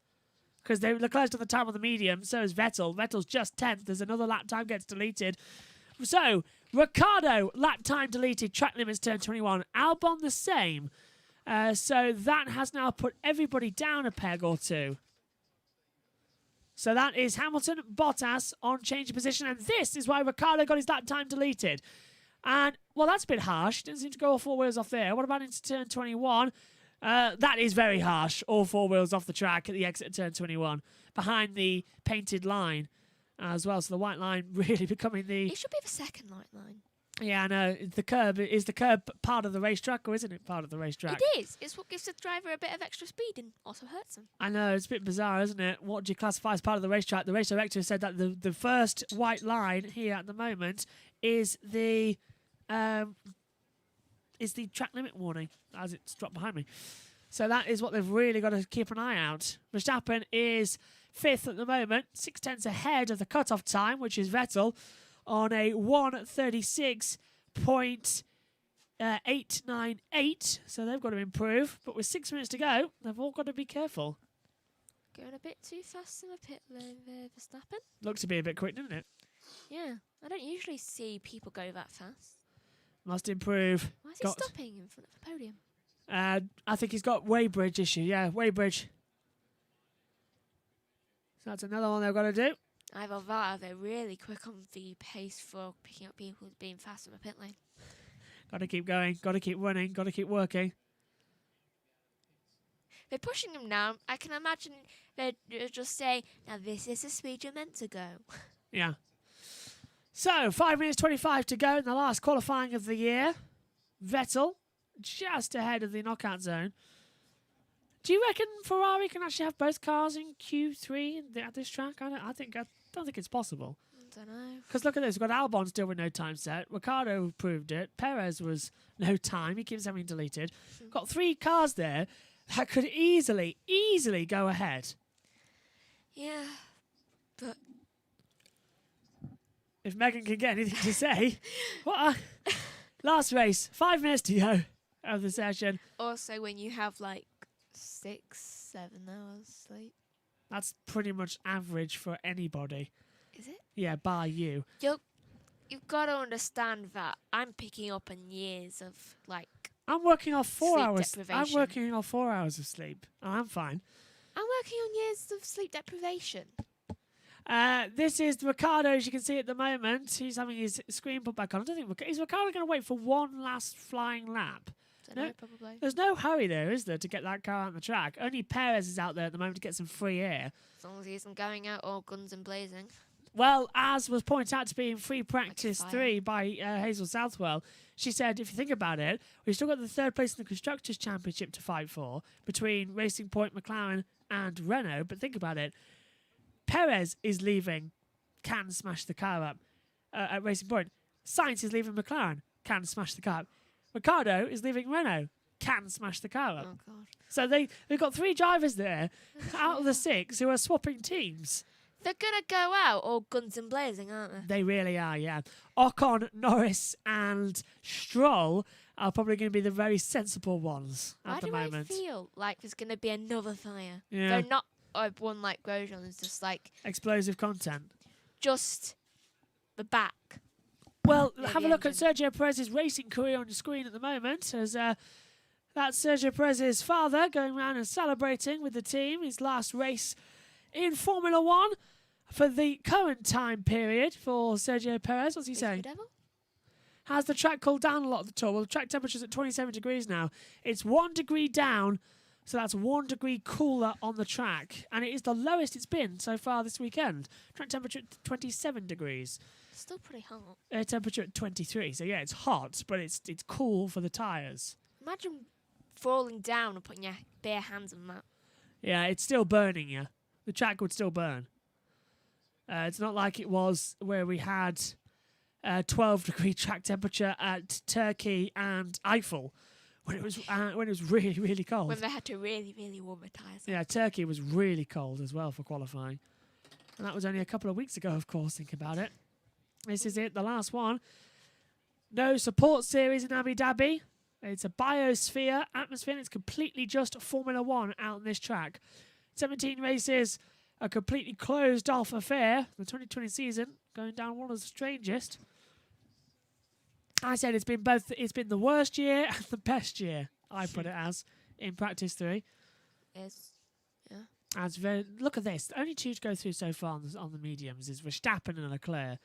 Because Leclerc's done the time on the medium. So is Vettel. Vettel's just 10th. There's another lap time gets deleted. So, Ricciardo, lap time deleted. Track limits turn 21. Albon the same. So that has now put everybody down a peg or two. So that is Hamilton, Bottas on change of position. And this is why Ricciardo got his lap time deleted. And, well, that's a bit harsh. Didn't seem to go all four wheels off there. What about into turn 21? That is very harsh. All four wheels off the track at the exit of turn 21. Behind the painted line as well. So the white line really becoming the... It should be the second light line. Yeah, I know. The curb, is the curb part of the racetrack or isn't it part of the racetrack? It is. It's what gives the driver a bit of extra speed and also hurts them. I know, it's a bit bizarre, isn't it? What do you classify as part of the racetrack? The race director said that the first white line here at the moment is the track limit warning as it's dropped behind me. So that is what they've really got to keep an eye out. Verstappen is 5th at the moment, 6/10 ahead of the cut-off time, which is Vettel, on a 1:36.898. So they've got to improve. But with 6 minutes to go, they've all got to be careful. Going a bit too fast in the pit lane there, Verstappen. Looks to be a bit quick, doesn't it? Yeah, I don't usually see people go that fast. Must improve. Why is he stopping in front of the podium? I think he's got weighbridge issue. Yeah, weighbridge. So that's another one they've got to do. Either that or they're really quick on the pace for picking up people being fast in the pit lane. Got to keep going. Got to keep running. Got to keep working. They're pushing him now. I can imagine they're just saying, now this is the speed you're meant to go. Yeah. So, 5 minutes 25 to go in the last qualifying of the year. Vettel, just ahead of the knockout zone. Do you reckon Ferrari can actually have both cars in Q3 at this track? I don't think it's possible. I don't know. Because look at this. We've got Albon still with no time set. Ricciardo proved it. Perez was no time. He keeps having deleted. Got 3 cars there that could easily go ahead. Yeah, but... If Megan can get anything to say. Last race. 5 minutes to go of the session. Also, when you have like 6-7 hours sleep. That's pretty much average for anybody. Is it? Yeah, bar you. You've got to understand that I'm picking up on years of like... I'm working off 4 sleep hours. deprivation. I'm working off 4 hours of sleep. I'm fine. I'm working on years of sleep deprivation. This is Ricciardo, as you can see at the moment. He's having his screen put back on. I don't think is Ricciardo going to wait for one last flying lap? Don't know, probably. There's no hurry there, is there, to get that car on the track? Only Perez is out there at the moment to get some free air. As long as he isn't going out all guns and blazing. Well, as was pointed out to be in free practice Like 3 by Hazel Southwell, she said, if you think about it, we've still got the 3rd place in the Constructors' Championship to fight for between Racing Point, McLaren and Renault. But think about it. Perez is leaving, can smash the car up at Racing Point. Sainz is leaving McLaren, can smash the car up. Ricciardo is leaving Renault, can smash the car up. Oh, God. So they've got 3 drivers there out of the 6 who are swapping teams. They're going to go out all guns and blazing, aren't they? They really are, yeah. Ocon, Norris and Stroll are probably going to be the very sensible ones at the moment. Why do I feel like there's going to be another fire? Yeah. They're not one like Grosjean. It's just like... Explosive content. Just the back. Well, Yeah, have the a look engine. at Sergio Perez's racing career on your screen at the moment. As that's Sergio Perez's father going around and celebrating with the team his last race in Formula One for the current time period for Sergio Perez. What's he Is saying? the devil? Has the track cooled down a lot at the top? Well, the track temperature's at 27 degrees now. It's 1 degree down, so that's 1 degree cooler on the track. And it is the lowest it's been so far this weekend. Track temperature at 27 degrees. Still pretty hot. Temperature at 23. So, yeah, it's hot, but it's cool for the tyres. Imagine falling down and putting your bare hands on that. Yeah, it's still burning you. The track would still burn. It's not like it was where we had 12 degree track temperature at Turkey and Eiffel, when it was really, really cold. When they had to really, really warm the tyres. Yeah, Turkey was really cold as well for qualifying. And that was only a couple of weeks ago, of course, think about it. This is it, the last one. No support series in Abu Dhabi. It's a biosphere atmosphere, and it's completely just Formula One out on this track. 17 races, a completely closed off affair. The 2020 season going down one of the strangest. I said it's been the worst year and the best year, I put it as, in practice 3. Yeah. Look at this. Only 2 to go through so far on the mediums is Verstappen and Leclerc.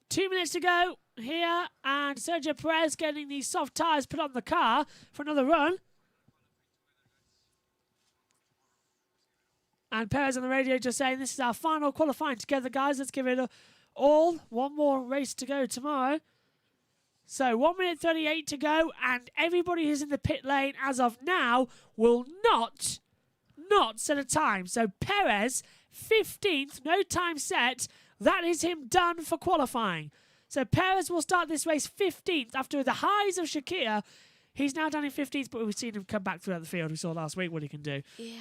2 minutes to go here, and Sergio Perez getting these soft tyres put on the car for another run. And Perez on the radio just saying, this is our final qualifying together, guys. Let's give it all. One more race to go tomorrow. So 1 minute 38 to go, and everybody who's in the pit lane as of now will not set a time. So Perez, 15th, no time set. That is him done for qualifying. So Perez will start this race 15th after the highs of Shakir. He's now down in 15th, but we've seen him come back throughout the field. We saw last week what he can do. Yeah.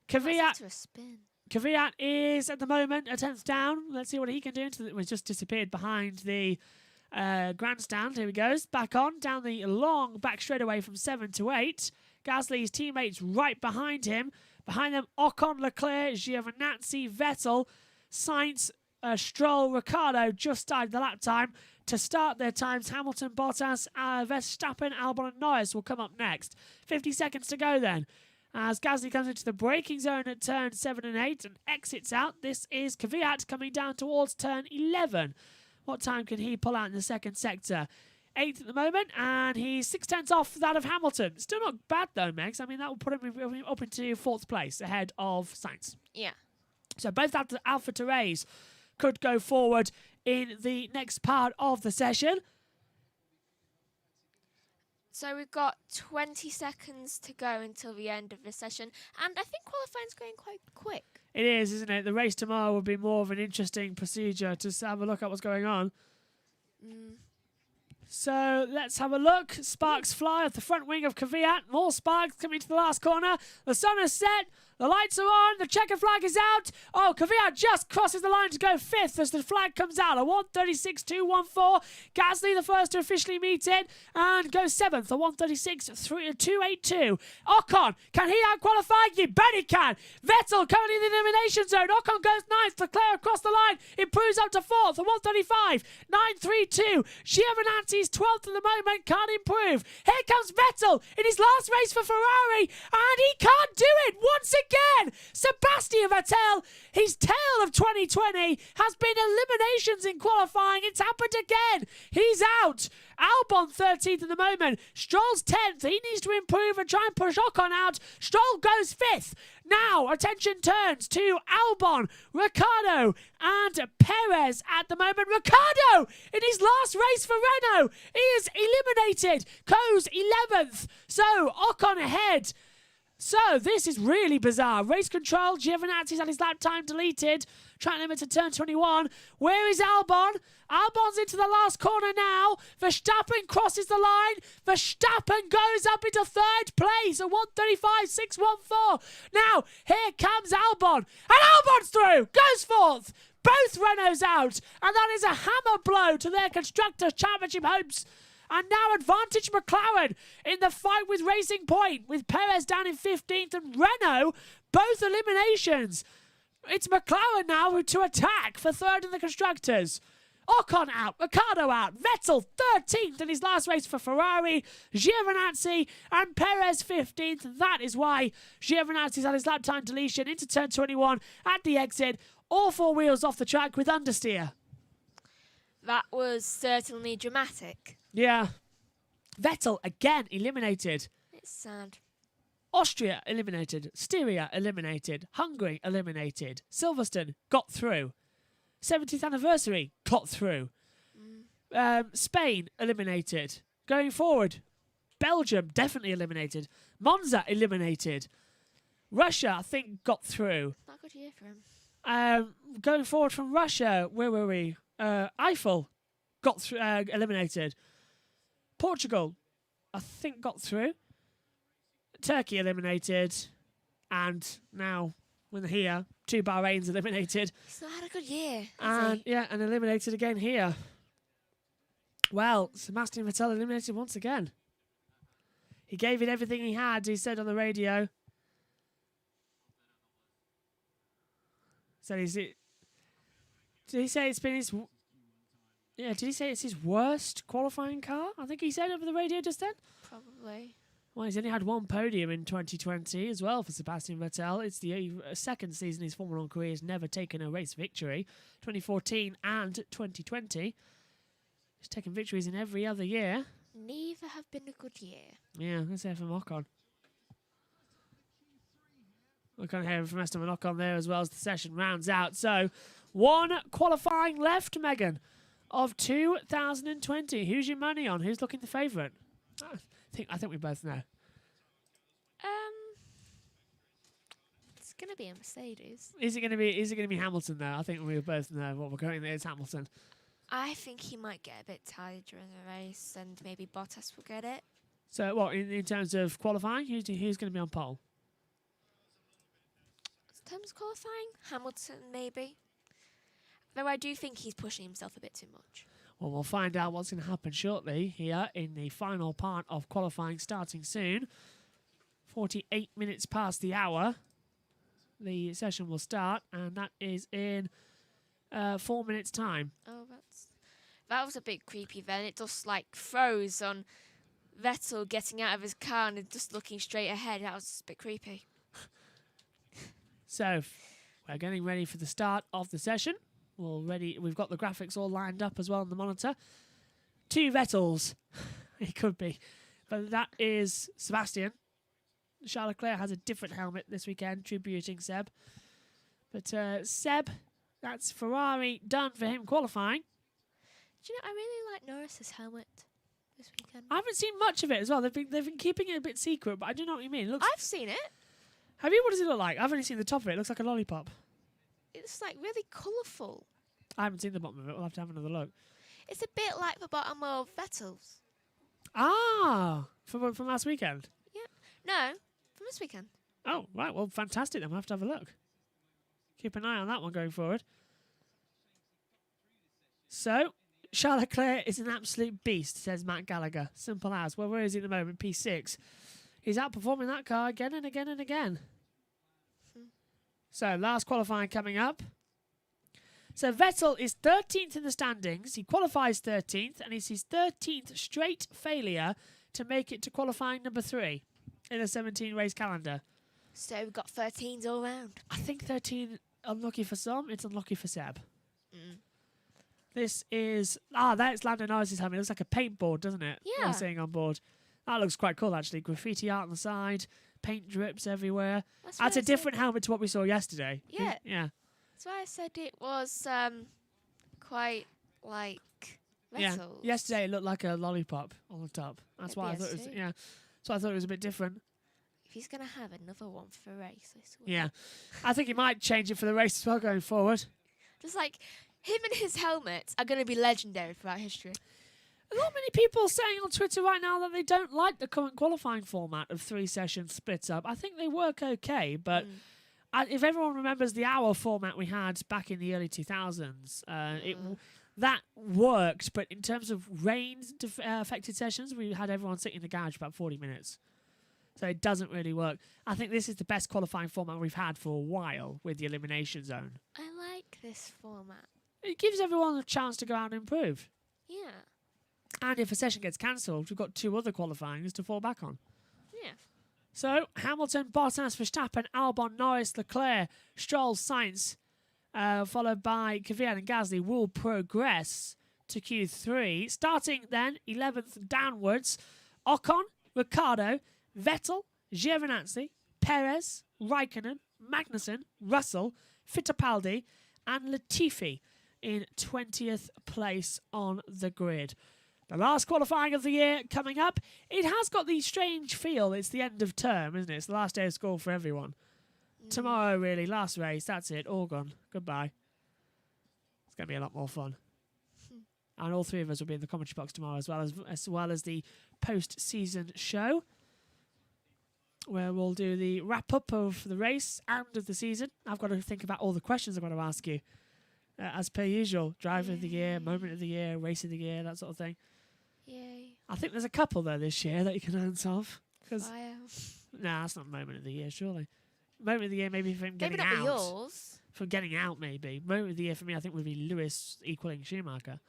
Kvyat To a spin. Kvyat is at the moment a 10th down. Let's see what he can do. It was just disappeared behind the grandstand. Here he goes. Back on. Down the long back straightaway from 7 to 8. Gasly's teammates right behind him. Behind them, Ocon, Leclerc, Giovinazzi, Vettel, Sainz, Stroll, Ricciardo just started the lap time. To start their times, Hamilton, Bottas, Verstappen, Albon and Norris will come up next. 50 seconds to go then. As Gasly comes into the braking zone at turn 7 and 8 and exits out, this is Kvyat coming down towards turn 11. What time can he pull out in the second sector? 8th at the moment, and he's 6/10 off that of Hamilton. Still not bad though, Megs. I mean, that will put him up into 4th place ahead of Sainz. Yeah. So both Alpha Tauris could go forward in the next part of the session. So we've got 20 seconds to go until the end of the session, and I think qualifying's going quite quick. It is, isn't it? The race tomorrow will be more of an interesting procedure to have a look at what's going on. So let's have a look. Sparks fly off the front wing of Kvyat. More sparks coming to the last corner. The sun has set. The lights are on. The checker flag is out. Oh, Kvyat just crosses the line to go 5th as the flag comes out. A 1:36.214. Gasly the first to officially meet it and goes 7th. A 1:36.282. Ocon, can he out-qualify? You bet he can. Vettel currently in the elimination zone. Ocon goes 9th. Leclerc across the line. Improves up to 4th. A 1:35.932. Giovinazzi's 12th at the moment. Can't improve. Here comes Vettel in his last race for Ferrari, and he can't do it once again. Sebastian Vettel, his tale of 2020 has been eliminations in qualifying. It's happened again. He's out. Albon 13th at the moment. Stroll's 10th. He needs to improve and try and push Ocon out. Stroll goes 5th. Now, attention turns to Albon, Ricciardo, and Perez at the moment. Ricciardo, in his last race for Renault, he is eliminated. Goes 11th. So, Ocon ahead. So, this is really bizarre. Race control, Giovinazzi's had his lap time deleted. Track limit to turn 21. Where is Albon? Albon's into the last corner now. Verstappen crosses the line. Verstappen goes up into 3rd place. A 1:35.614. Now, here comes Albon. And Albon's through. Goes 4th. Both Renaults out. And that is a hammer blow to their Constructors' Championship hopes. And now advantage McLaren in the fight with Racing Point, with Perez down in 15th and Renault, both eliminations. It's McLaren now to attack for 3rd in the Constructors. Ocon out, Ricciardo out, Vettel 13th in his last race for Ferrari, Giovinazzi and Perez 15th. That is why Giovinazzi's had his lap time deletion into turn 21 at the exit. All 4 wheels off the track with understeer. That was certainly dramatic. Yeah. Vettel again eliminated. It's sad. Austria eliminated. Styria eliminated. Hungary eliminated. Silverstone got through. 70th anniversary got through. Spain eliminated. Going forward, Belgium definitely eliminated. Monza eliminated. Russia, I think, got through. Not a good year for him. Going forward from Russia, where were we? Eiffel got through, eliminated. Portugal, I think, got through. Turkey eliminated, and now we're here. 2 Bahrains eliminated. He's not had a good year. And and eliminated again here. Well, Sebastian Vettel eliminated once again. He gave it everything he had, he said on the radio. So did he say it's been his... Yeah, did he say it's his worst qualifying car? I think he said over the radio just then. Probably. Well, he's only had 1 podium in 2020 as well for Sebastian Vettel. It's the second season his Formula 1 career has never taken a race victory. 2014 and 2020. He's taken victories in every other year. Neither have been a good year. Yeah, let's hear from Ocon. We're going to hear from Esteban Ocon there as well as the session rounds out. So, 1 qualifying left, Megan, of 2020. Who's your money on? Who's looking the favourite? I think we both know. It's gonna be a Mercedes. Is it gonna be Hamilton though? I think we both know what we're going there. It's Hamilton. I think he might get a bit tired during the race, and maybe Bottas will get it. So what in terms of qualifying, who's going to be on pole? In terms of qualifying, Hamilton maybe. Though I do think he's pushing himself a bit too much. Well, we'll find out what's going to happen shortly here in the final part of qualifying starting soon. 48 minutes past the hour. The session will start, and that is in 4 minutes' time. Oh, that was a bit creepy then. It just froze on Vettel getting out of his car and just looking straight ahead. That was just a bit creepy. So, we're getting ready for the start of the session. We've got the graphics all lined up as well on the monitor. 2 Vettels. It could be. But that is Sebastian. Charles Leclerc has a different helmet this weekend, tributing Seb. But Seb, that's Ferrari done for him qualifying. Do you know, I really like Norris's helmet this weekend. I haven't seen much of it as well. They've been keeping it a bit secret, but I do know what you mean. I've seen it. Have you? What does it look like? I've only seen the top of it. It looks like a lollipop. It's really colourful. I haven't seen the bottom of it. We'll have to have another look. It's a bit like the bottom of Vettel's. Ah, from last weekend? Yeah. No, from this weekend. Oh, right. Well, fantastic then. We'll have to have a look. Keep an eye on that one going forward. So, Charles Leclerc is an absolute beast, says Matt Gallagher. Simple as. Well, where is he at the moment? P6. He's outperforming that car again and again and again. So, last qualifying coming up. So, Vettel is 13th in the standings. He qualifies 13th, and it's his 13th straight failure to make it to qualifying number 3 in a 17-race calendar. So, we've got 13s all round. I think 13 unlucky for some. It's unlucky for Seb. This is... that's Lando Norris's helmet. It looks like a paintboard, doesn't it? Yeah. I'm seeing on board. That looks quite cool, actually. Graffiti art on the side. Paint drips everywhere. That's a different helmet to what we saw yesterday. Yeah. Yeah. That's why I said it was quite like Vettel's. Yeah. Yesterday it looked like a lollipop on the top. That's why I thought it was... Yeah. So I thought it was a bit different. If he's going to have another one for a race, I swear. Yeah. I think he might change it for the race as well going forward. Just him and his helmet are going to be legendary throughout history. Not many people saying on Twitter right now that they don't like the current qualifying format of 3 sessions split up. I think they work okay, but if everyone remembers the hour format we had back in the early 2000s, that worked. But in terms of rain-affected sessions, we had everyone sitting in the garage for about 40 minutes. So it doesn't really work. I think this is the best qualifying format we've had for a while with the elimination zone. I like this format. It gives everyone a chance to go out and improve. Yeah. And if a session gets cancelled, we've got 2 other qualifyings to fall back on. Yeah. So, Hamilton, Bottas, Verstappen, Albon, Norris, Leclerc, Stroll, Sainz, followed by Kvyat and Gasly will progress to Q3. Starting then, 11th downwards, Ocon, Ricciardo, Vettel, Giovinazzi, Perez, Raikkonen, Magnussen, Russell, Fittipaldi, and Latifi in 20th place on the grid. The last qualifying of the year coming up. It has got the strange feel. It's the end of term, isn't it? It's the last day of school for everyone. Tomorrow, really, last race. That's it. All gone. Goodbye. It's going to be a lot more fun. And all 3 of us will be in the commentary box tomorrow as well as the post-season show. where we'll do the wrap-up of the race and of the season. I've got to think about all the questions I've got to ask you. As per usual, driver of the year, moment of the year, race of the year, that sort of thing. Yay. I think there's a couple, though, this year that you can answer off. Because Wow. that's not moment of the year, surely. Moment of the year, maybe from Maybe getting not out. be yours. From getting out, maybe. Moment of the year for me, I think, would be Lewis equaling Schumacher.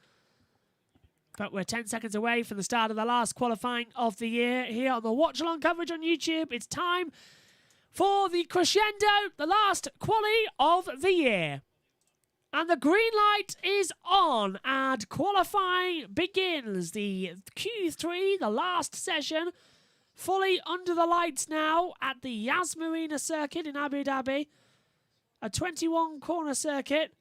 But we're 10 seconds away from the start of the last qualifying of the year here on the watch-along coverage on YouTube. It's time for the crescendo, the last quali of the year. And the green light is on, and qualifying begins. The Q3, the last session, fully under the lights now at the Yas Marina circuit in Abu Dhabi. A 21-corner circuit.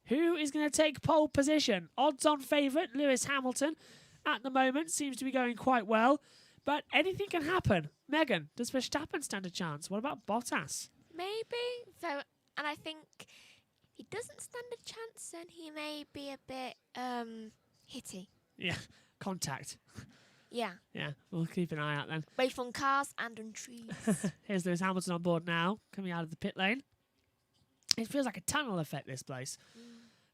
Who is going to take pole position? Odds-on favourite, Lewis Hamilton, at the moment, seems to be going quite well. But anything can happen. Megan, does Verstappen stand a chance? What about Bottas? Maybe. Though, and I think he doesn't stand a chance, and he may be a bit hitty. Yeah, contact. Yeah. Yeah, we'll keep an eye out then. Both on cars and on trees. Here's Lewis Hamilton on board now, coming out of the pit lane. It feels like a tunnel effect, this place.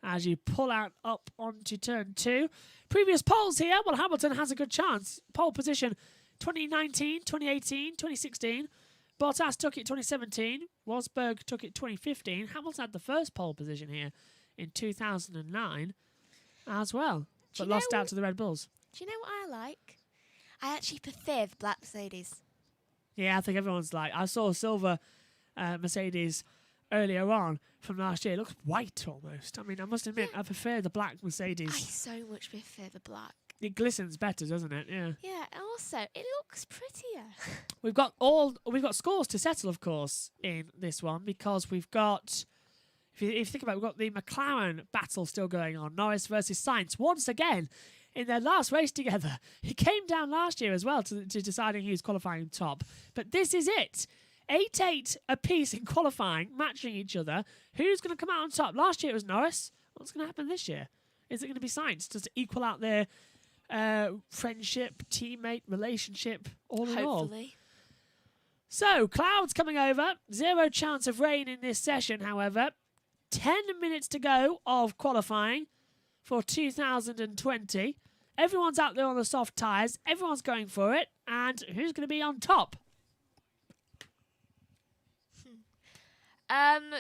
As you pull out up onto turn 2. Previous polls here. Well, Hamilton has a good chance. Pole position 2019, 2018, 2016. Bottas took it 2017. Rosberg took it 2015. Hamilton had the first pole position here in 2009 as well. But lost out to the Red Bulls. Do you know what I like? I actually prefer the black Mercedes. Yeah, I think everyone's like... I saw a silver Mercedes earlier on from last year. It looks white almost. I mean, I must admit, I prefer the black Mercedes. I so much prefer the black. It glistens better, doesn't it? Yeah. Yeah, and also it looks prettier. We've got scores to settle, of course, in this one because we've got. If you think about it, we've got the McLaren battle still going on. Norris versus Sainz once again in their last race together. It came down last year as well to deciding who's qualifying top. But this is it. 8-8 apiece in qualifying, matching each other. Who's going to come out on top? Last year it was Norris. What's going to happen this year? Is it going to be Sainz? Does it equal out their friendship, teammate, relationship, all in all? Hopefully. So, clouds coming over. 0 chance of rain in this session, however. 10 minutes to go of qualifying for 2020. Everyone's out there on the soft tyres. Everyone's going for it. And who's going to be on top?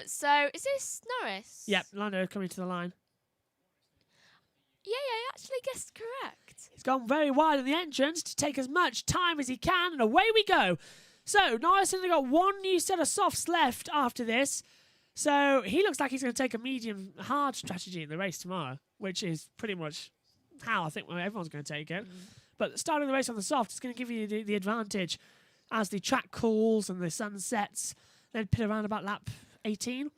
So is this Norris? Yep, Lando coming to the line. Yeah, you actually guessed correct. He's gone very wide on the entrance to take as much time as he can, and away we go. So, Norris only got one new set of softs left after this. So, he looks like he's going to take a medium-hard strategy in the race tomorrow, which is pretty much how I think everyone's going to take it. But starting the race on the soft is going to give you the advantage as the track cools and the sun sets. Then pit around about lap 18.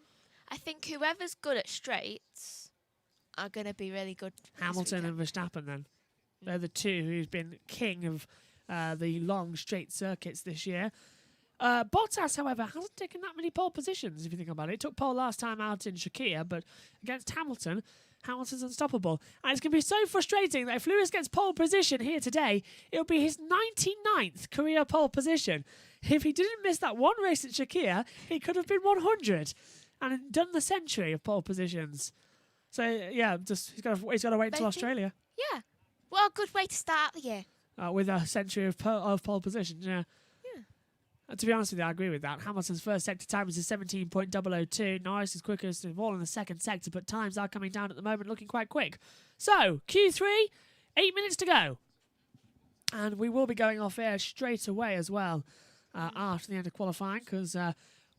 I think whoever's good at straights are going to be really good. Hamilton and Verstappen then. They're the two who's been king of the long straight circuits this year. Bottas, however, hasn't taken that many pole positions, if you think about it. It took pole last time out in Shakir, but against Hamilton, Hamilton's unstoppable. And it's going to be so frustrating that if Lewis gets pole position here today, it'll be his 99th career pole position. If he didn't miss that one race at Shakir, he could have been 100 and done the century of pole positions. So, yeah, he's got to wait until Australia. Yeah. Well, a good way to start the year. With a century of pole positions, yeah. To be honest with you, I agree with that. Hamilton's first sector time is a 17.002. Norris is quickest of all in the second sector, but times are coming down at the moment, looking quite quick. So, Q3, 8 minutes to go. And we will be going off air straight away as well after the end of qualifying, because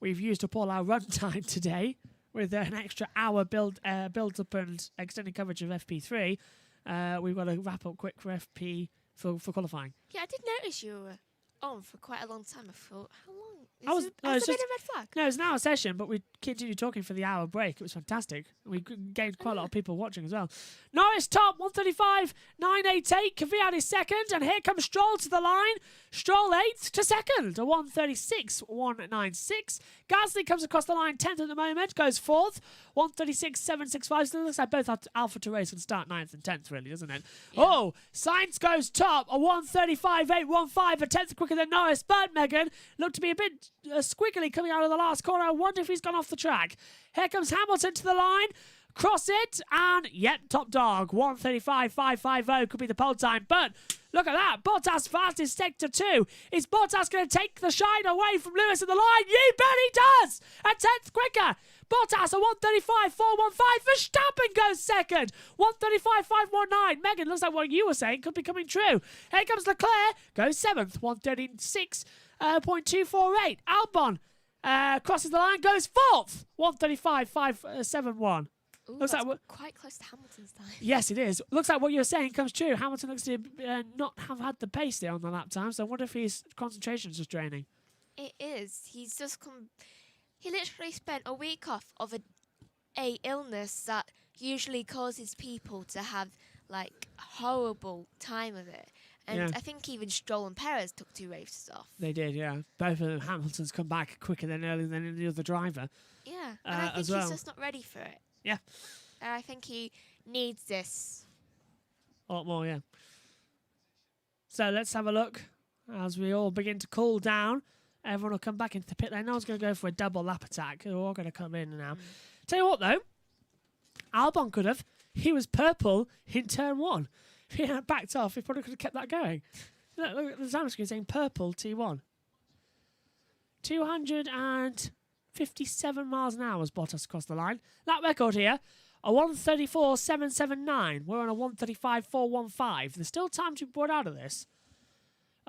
we've used up all our run time today with an extra hour build-up and extended coverage of FP3. We've got to wrap up quick for qualifying. Yeah, I did notice you were on for quite a long time. I thought, how long was- no, Has it's there just- been a red flag? No, it's an hour session, but we continued talking for the hour break. It was fantastic. We gained quite a lot of people watching as well. Norris top, 135.988. Kvyat is second, and here comes Stroll to the line. Stroll 8th to second, a 136.196. Gasly comes across the line 10th at the moment, goes 4th, 136.765. So it looks like both Alpha Tauri's can start 9th and 10th, really, doesn't it? Yeah. Oh, Sainz goes top, a 135.815, a 10th quicker than Norris, but Megan looked to be a bit squiggly coming out of the last corner. I wonder if he's gone off the track. Here comes Hamilton to the line. Cross it, and yep, top dog. 135.550 could be the pole time, but look at that. Bottas fastest sector 2. Is Bottas going to take the shine away from Lewis at the line? You bet he does! A 10th quicker. Bottas, a 135.415. Verstappen goes second. 135.519. Megan, looks like what you were saying could be coming true. Here comes Leclerc. Goes 7th. 136.248. Albon crosses the line. Goes 4th. 135.571. Ooh, Looks that's like quite close to Hamilton's time. Yes, it is. Looks like what you're saying comes true. Hamilton looks to not have had the pace there on the lap time, so I wonder if his concentration's just draining. It is. He's just come. He literally spent a week off of a illness that usually causes people to have like horrible time of it. And Yeah. I think even Stroll and Perez took 2 races off. They did, yeah. Both of them. Hamilton's come back quicker than earlier than any other driver. Yeah, and I think as he's well. just not ready for it. Yeah. And I think he needs this. A lot more, yeah. So let's have a look as we all begin to cool down. Everyone will come back into the pit lane. No one's going to go for a double lap attack. They're all going to come in now. Tell you what, though. Albon could have. He was purple in turn 1. If he had backed off, he probably could have kept that going. Look at the time screen saying purple T1. 257 miles an hour was Bottas across the line. That record here, a 134.779. We're on a 135.415. There's still time to be brought out of this.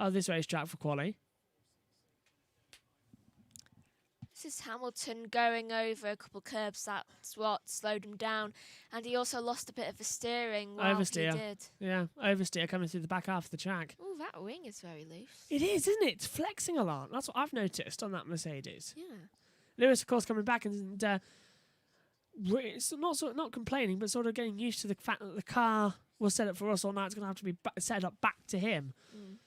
This racetrack for quali. This is Hamilton going over a couple curbs. That's what slowed him down. And he also lost a bit of the steering while Oversteer. he did. Yeah, oversteer coming through the back half of the track. Ooh, that wing is very loose. It is, isn't it? It's flexing a lot. That's what I've noticed on that Mercedes. Yeah. Lewis, of course, coming back and it's not complaining, but sort of getting used to the fact that the car was set up for Russell. Now it's going to have to be set up back to him.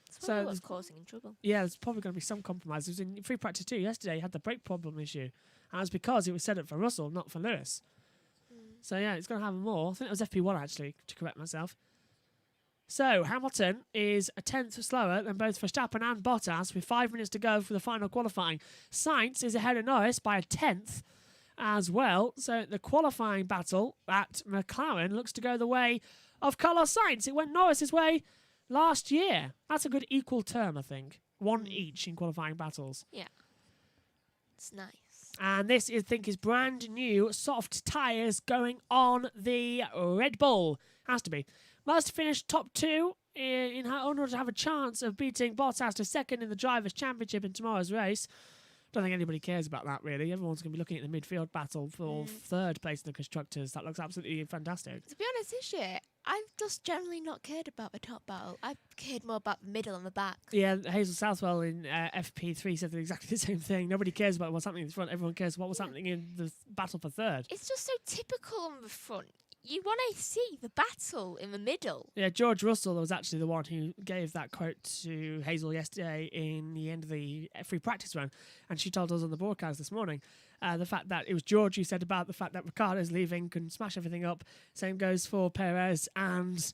That's So what's there's- causing him trouble. Yeah, there's probably going to be some compromise. It was in free practice too. Yesterday, he had the brake problem issue, and it's because it was set up for Russell, not for Lewis. So yeah, it's going to have more. I think it was FP1 actually, to correct myself. So Hamilton is a 10th slower than both Verstappen and Bottas, with 5 minutes to go for the final qualifying. Sainz is ahead of Norris by a 10th as well. So the qualifying battle at McLaren looks to go the way of Carlos Sainz. It went Norris's way last year. That's a good equal term, I think. 1 each in qualifying battles. It's nice. And this, I think, is brand new soft tyres going on the Red Bull. Has to be. Must finish top 2 in order to have a chance of beating Bottas to second in the Drivers' Championship in tomorrow's race. Don't think anybody cares about that, really. Everyone's going to be looking at the midfield battle for 3rd place in the Constructors. That looks absolutely fantastic. To be honest, this year, I've just generally not cared about the top battle. I've cared more about the middle and the back. Yeah, Hazel Southwell in FP3 said exactly the same thing. Nobody cares about what's happening in the front. Everyone cares about what's happening in the battle for 3rd. It's just so typical on the front. You want to see the battle in the middle. Yeah, George Russell was actually the one who gave that quote to Hazel yesterday in the end of the free practice run. And she told us on the broadcast this morning the fact that it was George who said about the fact that Ricciardo's leaving, can smash everything up. Same goes for Perez and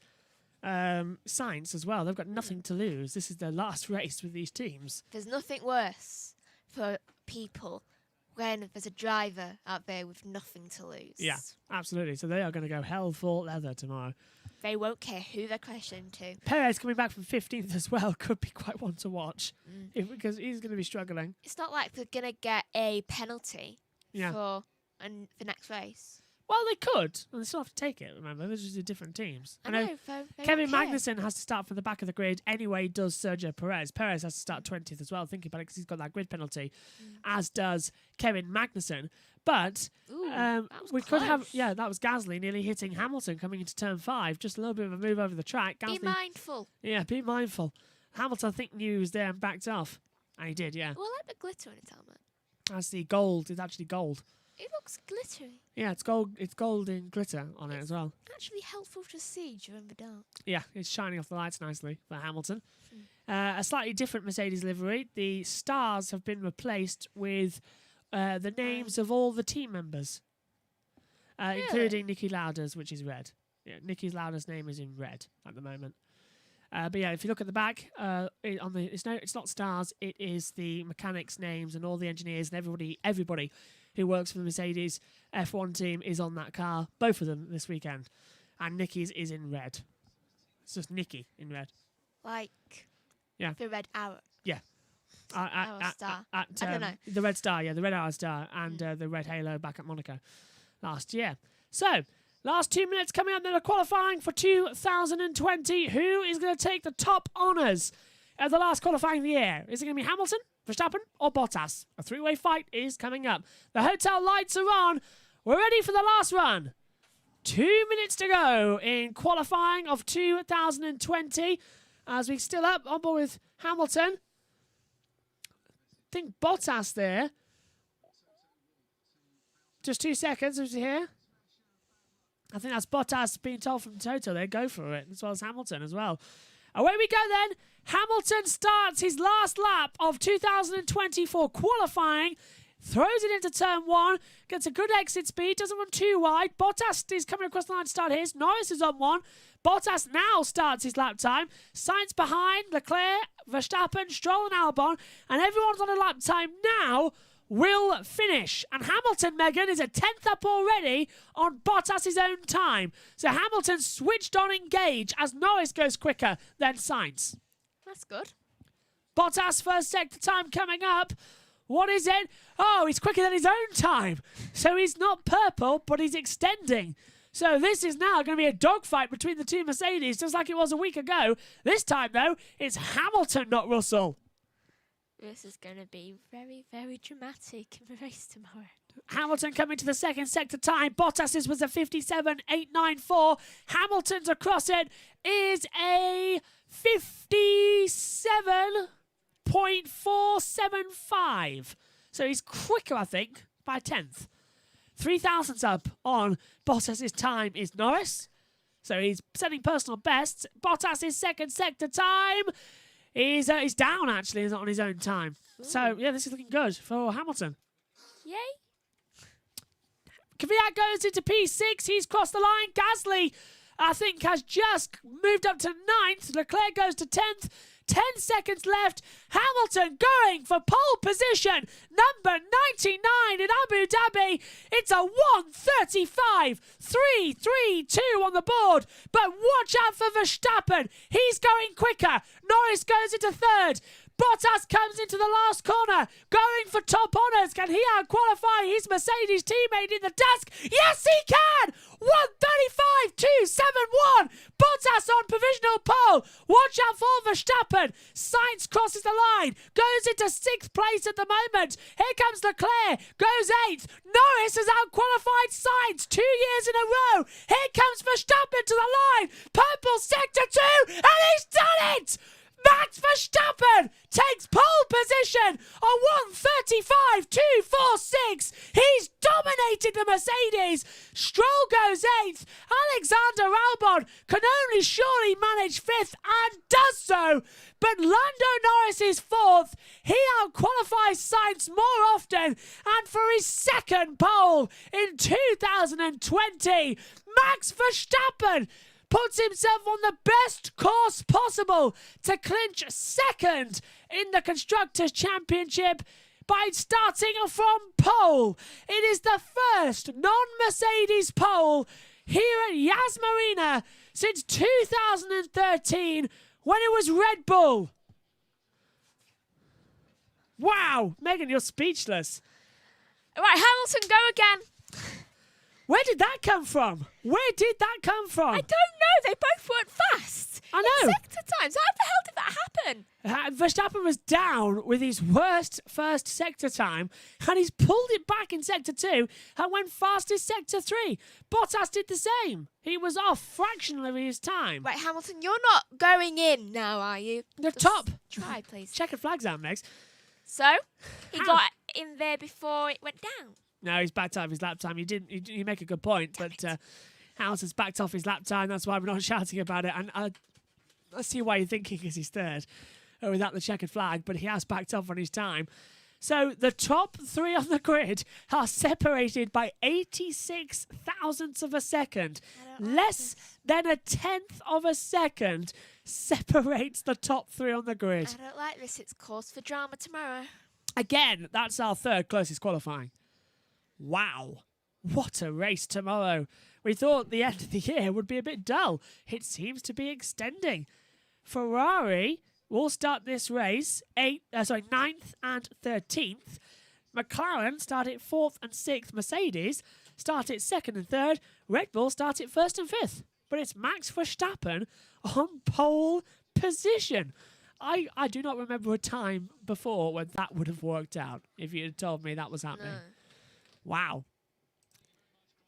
Sainz as well. They've got nothing to lose. This is their last race with these teams. There's nothing worse for people when there's a driver out there with nothing to lose. Yeah, absolutely. So they are going to go hell for leather tomorrow. They won't care who they're crashing into. Perez coming back from 15th as well could be quite one to watch because he's going to be struggling. It's not like they're going to get a penalty Yeah. for the next race. Well, they could. And they still have to take it, remember. They're just different teams. I know, they Kevin don't care. Magnussen has to start from the back of the grid anyway, does Sergio Perez. Perez has to start 20th as well, thinking about it because he's got that grid penalty, as does Kevin Magnussen. But Ooh, that was we could have, close. that was Gasly nearly hitting Hamilton coming into turn 5. Just a little bit of a move over the track. Be Gasly, mindful. yeah, be mindful. Hamilton, I think, knew he was there and backed off. And he did, yeah. Well, I like the glitter on his helmet. That's the gold. It's actually gold. It looks glittery. Yeah, it's gold. It's gold in glitter on it as well. Actually helpful to see during the dark. Yeah, it's shining off the lights nicely for Hamilton. A slightly different Mercedes livery. The stars have been replaced with the names of all the team members, including Niki Lauda's, which is red. Yeah, Niki Lauda's name is in red at the moment. But yeah, if you look at the back, it's not stars. It is the mechanics' names and all the engineers and everybody who works for the Mercedes F1 team is on that car. Both of them this weekend, and Niki's is in red. It's just Niki in red. Like, yeah, the red arrow. Yeah, Star. I don't know. The red star, yeah, the red arrow star, and the red halo back at Monaco last year. So. Last 2 minutes coming up, then the qualifying for 2020. Who is going to take the top honours of the last qualifying of the year? Is it going to be Hamilton, Verstappen, or Bottas? A three-way fight is coming up. The hotel lights are on. We're ready for the last run. 2 minutes to go in qualifying of 2020. As we still up on board with Hamilton. I think Bottas there. Just 2 seconds over here. I think that's Bottas being told from Toto there, go for it, as well as Hamilton as well. Away we go then. Hamilton starts his last lap of 2024 qualifying, throws it into turn 1, gets a good exit speed, doesn't run too wide. Bottas is coming across the line to start his. Norris is on 1. Bottas now starts his lap time. Sainz behind, Leclerc, Verstappen, Stroll and Albon, and everyone's on a lap time now. Will finish. And Hamilton, Megan, is a 10th up already on Bottas' own time. So Hamilton switched on engage as Norris goes quicker than Sainz. That's good. Bottas first sector time coming up. What is it? Oh, he's quicker than his own time. So he's not purple, but he's extending. So this is now going to be a dogfight between the two Mercedes, just like it was a week ago. This time, though, it's Hamilton, not Russell. This is going to be very, very dramatic in the race tomorrow. Hamilton coming to the second sector time. Bottas's was a 57.894. Hamilton's across it is a 57.475. So he's quicker, I think, by a 10th. 3,000ths up on Bottas's time is Norris. So he's setting personal bests. Bottas's second sector time is down, actually. He's not on his own time. Ooh. So, yeah, this is looking good for Hamilton. Yay. Kvyat goes into P6. He's crossed the line. Gasly, I think, has just moved up to 9th. Leclerc goes to 10th. 10 seconds left. Hamilton going for pole position. Number 99 in Abu Dhabi. It's a 1:35.332 on the board. But watch out for Verstappen. He's going quicker. Norris goes into 3rd. Bottas comes into the last corner, going for top honours. Can he out-qualify his Mercedes teammate in the task? Yes, he can! 1:35.271. Bottas on provisional pole. Watch out for Verstappen. Sainz crosses the line, goes into 6th place at the moment. Here comes Leclerc, goes 8th. Norris has out-qualified Sainz 2 years in a row. Here comes Verstappen to the line. Purple sector 2, and he's done it! Max Verstappen takes pole position on 1:35.246. He's dominated the Mercedes. Stroll goes 8th. Alexander Albon can only surely manage 5th and does so. But Lando Norris is 4th. He out-qualifies Sainz more often. And for his second pole in 2020, Max Verstappen puts himself on the best course possible to clinch 2nd in the Constructors' Championship by starting from pole. It is the first non-Mercedes pole here at Yas Marina since 2013 when it was Red Bull. Wow, Megan, you're speechless. Right, Hamilton, go again. Where did that come from? Where did that come from? I don't know. They both weren't fast. I know. In sector times. How the hell did that happen? Verstappen was down with his worst first sector time, and he's pulled it back in sector 2 and went fastest sector 3. Bottas did the same. He was off fractionally of his time. Right, Hamilton, you're not going in now, are you? The Just top. Try, please. Checkered flags out next. So he How? got in there before it went down. No, he's backed off his lap time. You make a good point, but House has backed off his lap time. That's why we're not shouting about it. And I see why you're thinking because he's third without the checkered flag, but he has backed off on his time. So the top three on the grid are separated by 86 thousandths of a second. Less than a tenth of a second separates the top three on the grid. I don't like this. It's cause for drama tomorrow. Again, that's our third closest qualifying. Wow. What a race tomorrow. We thought the end of the year would be a bit dull. It seems to be extending. Ferrari will start this race 9th and 13th. McLaren start at 4th and 6th. Mercedes start at 2nd and 3rd. Red Bull start at 1st and 5th. But it's Max Verstappen on pole position. I do not remember a time before when that would have worked out, if you had told me that was happening. No. Wow.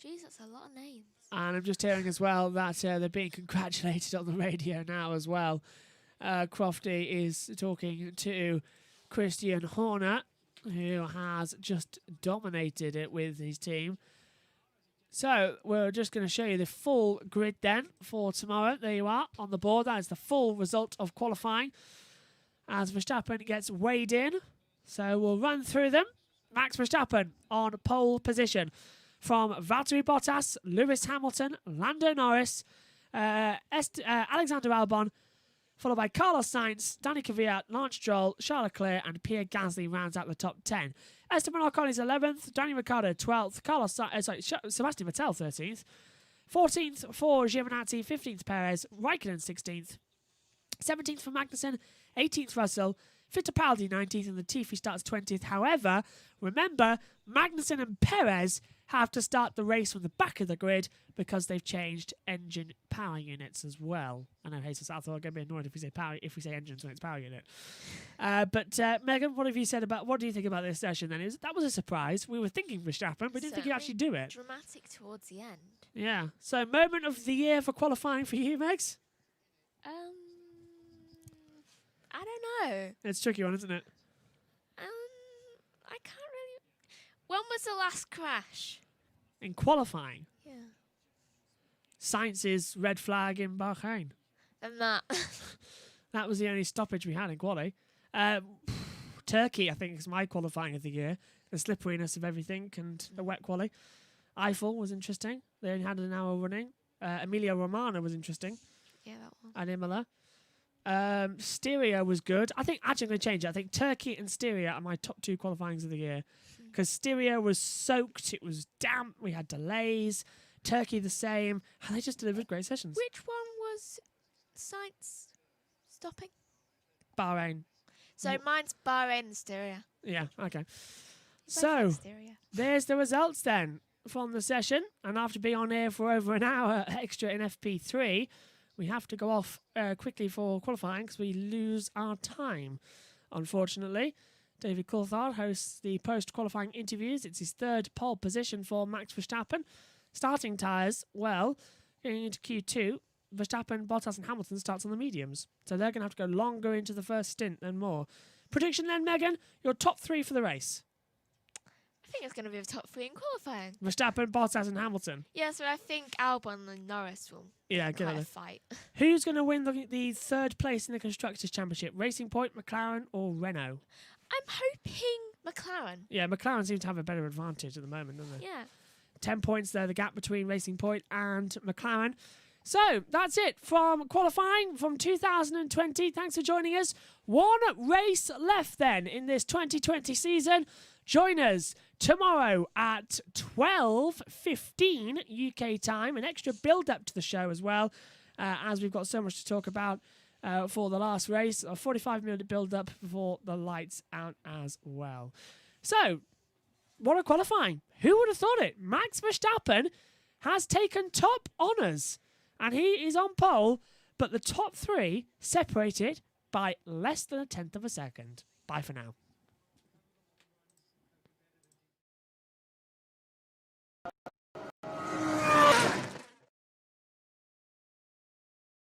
Jeez, that's a lot of names. And I'm just hearing as well that they're being congratulated on the radio now as well. Crofty is talking to Christian Horner, who has just dominated it with his team. So we're just going to show you the full grid then for tomorrow. There you are on the board. That is the full result of qualifying as Verstappen gets weighed in. So we'll run through them. Max Verstappen on pole position from Valtteri Bottas, Lewis Hamilton, Lando Norris, Alexander Albon, followed by Carlos Sainz, Danny Kvyat, Lance Stroll, Charles Leclerc, and Pierre Gasly rounds out the top 10. Esteban Ocon is 11th, Daniel Ricciardo 12th, Sebastian Vettel 13th, 14th for Giovinazzi, 15th Perez, Raikkonen 16th, 17th for Magnussen, 18th Russell, Fittipaldi 19th, and Latifi starts 20th. However, remember, Magnussen and Perez have to start the race from the back of the grid because they've changed engine power units as well. I know, Jesus, I thought I'd be annoyed if we say engines when it's power unit. But Megan, what do you think about this session then? That was a surprise. We were thinking Verstappen, but we didn't think he'd actually do it. Dramatic towards the end. Yeah. So, moment of the year for qualifying for you, Megs? I don't know. It's a tricky one, isn't it? I can't really. When was the last crash? In qualifying, Yeah. Sainz's red flag in Bahrain. And that. That was the only stoppage we had in quali. Turkey, I think, is my qualifying of the year. The slipperiness of everything and the wet quali. Eiffel was interesting. They only had an hour running. Emilia Romagna was interesting. Yeah, that one. And Imola. Styria was good. I think actually I'm going to change it. I think Turkey and Styria are my top two qualifyings of the year. Because Styria was soaked, it was damp, we had delays. Turkey the same. And they just delivered great sessions. Which one was Sainz stopping? Bahrain. So mine's Bahrain and Styria. Yeah, okay. Both So, like Styria. there's the results then from the session. And after being on air for over an hour extra in FP3, we have to go off quickly for qualifying because we lose our time, unfortunately. David Coulthard hosts the post-qualifying interviews. It's his third pole position for Max Verstappen. Starting tyres, well, going into Q2, Verstappen, Bottas and Hamilton starts on the mediums. So they're going to have to go longer into the first stint than more. Prediction then, Megan, your top three for the race. I think it's going to be the top three in qualifying. Verstappen, Bottas and Hamilton. Yeah, so I think Albon and Norris will Get quite it. a fight. Who's going to win the third place in the Constructors' Championship? Racing Point, McLaren or Renault? I'm hoping McLaren. Yeah, McLaren seem to have a better advantage at the moment, don't they? Yeah. 10 points there, the gap between Racing Point and McLaren. So, that's it from qualifying from 2020. Thanks for joining us. One race left then in this 2020 season. Join us tomorrow at 12:15 UK time. An extra build-up to the show as well, as we've got so much to talk about for the last race. A 45-minute build-up before the lights out as well. So, what a qualifying. Who would have thought it? Max Verstappen has taken top honours. And he is on pole, but the top three separated by less than a tenth of a second. Bye for now.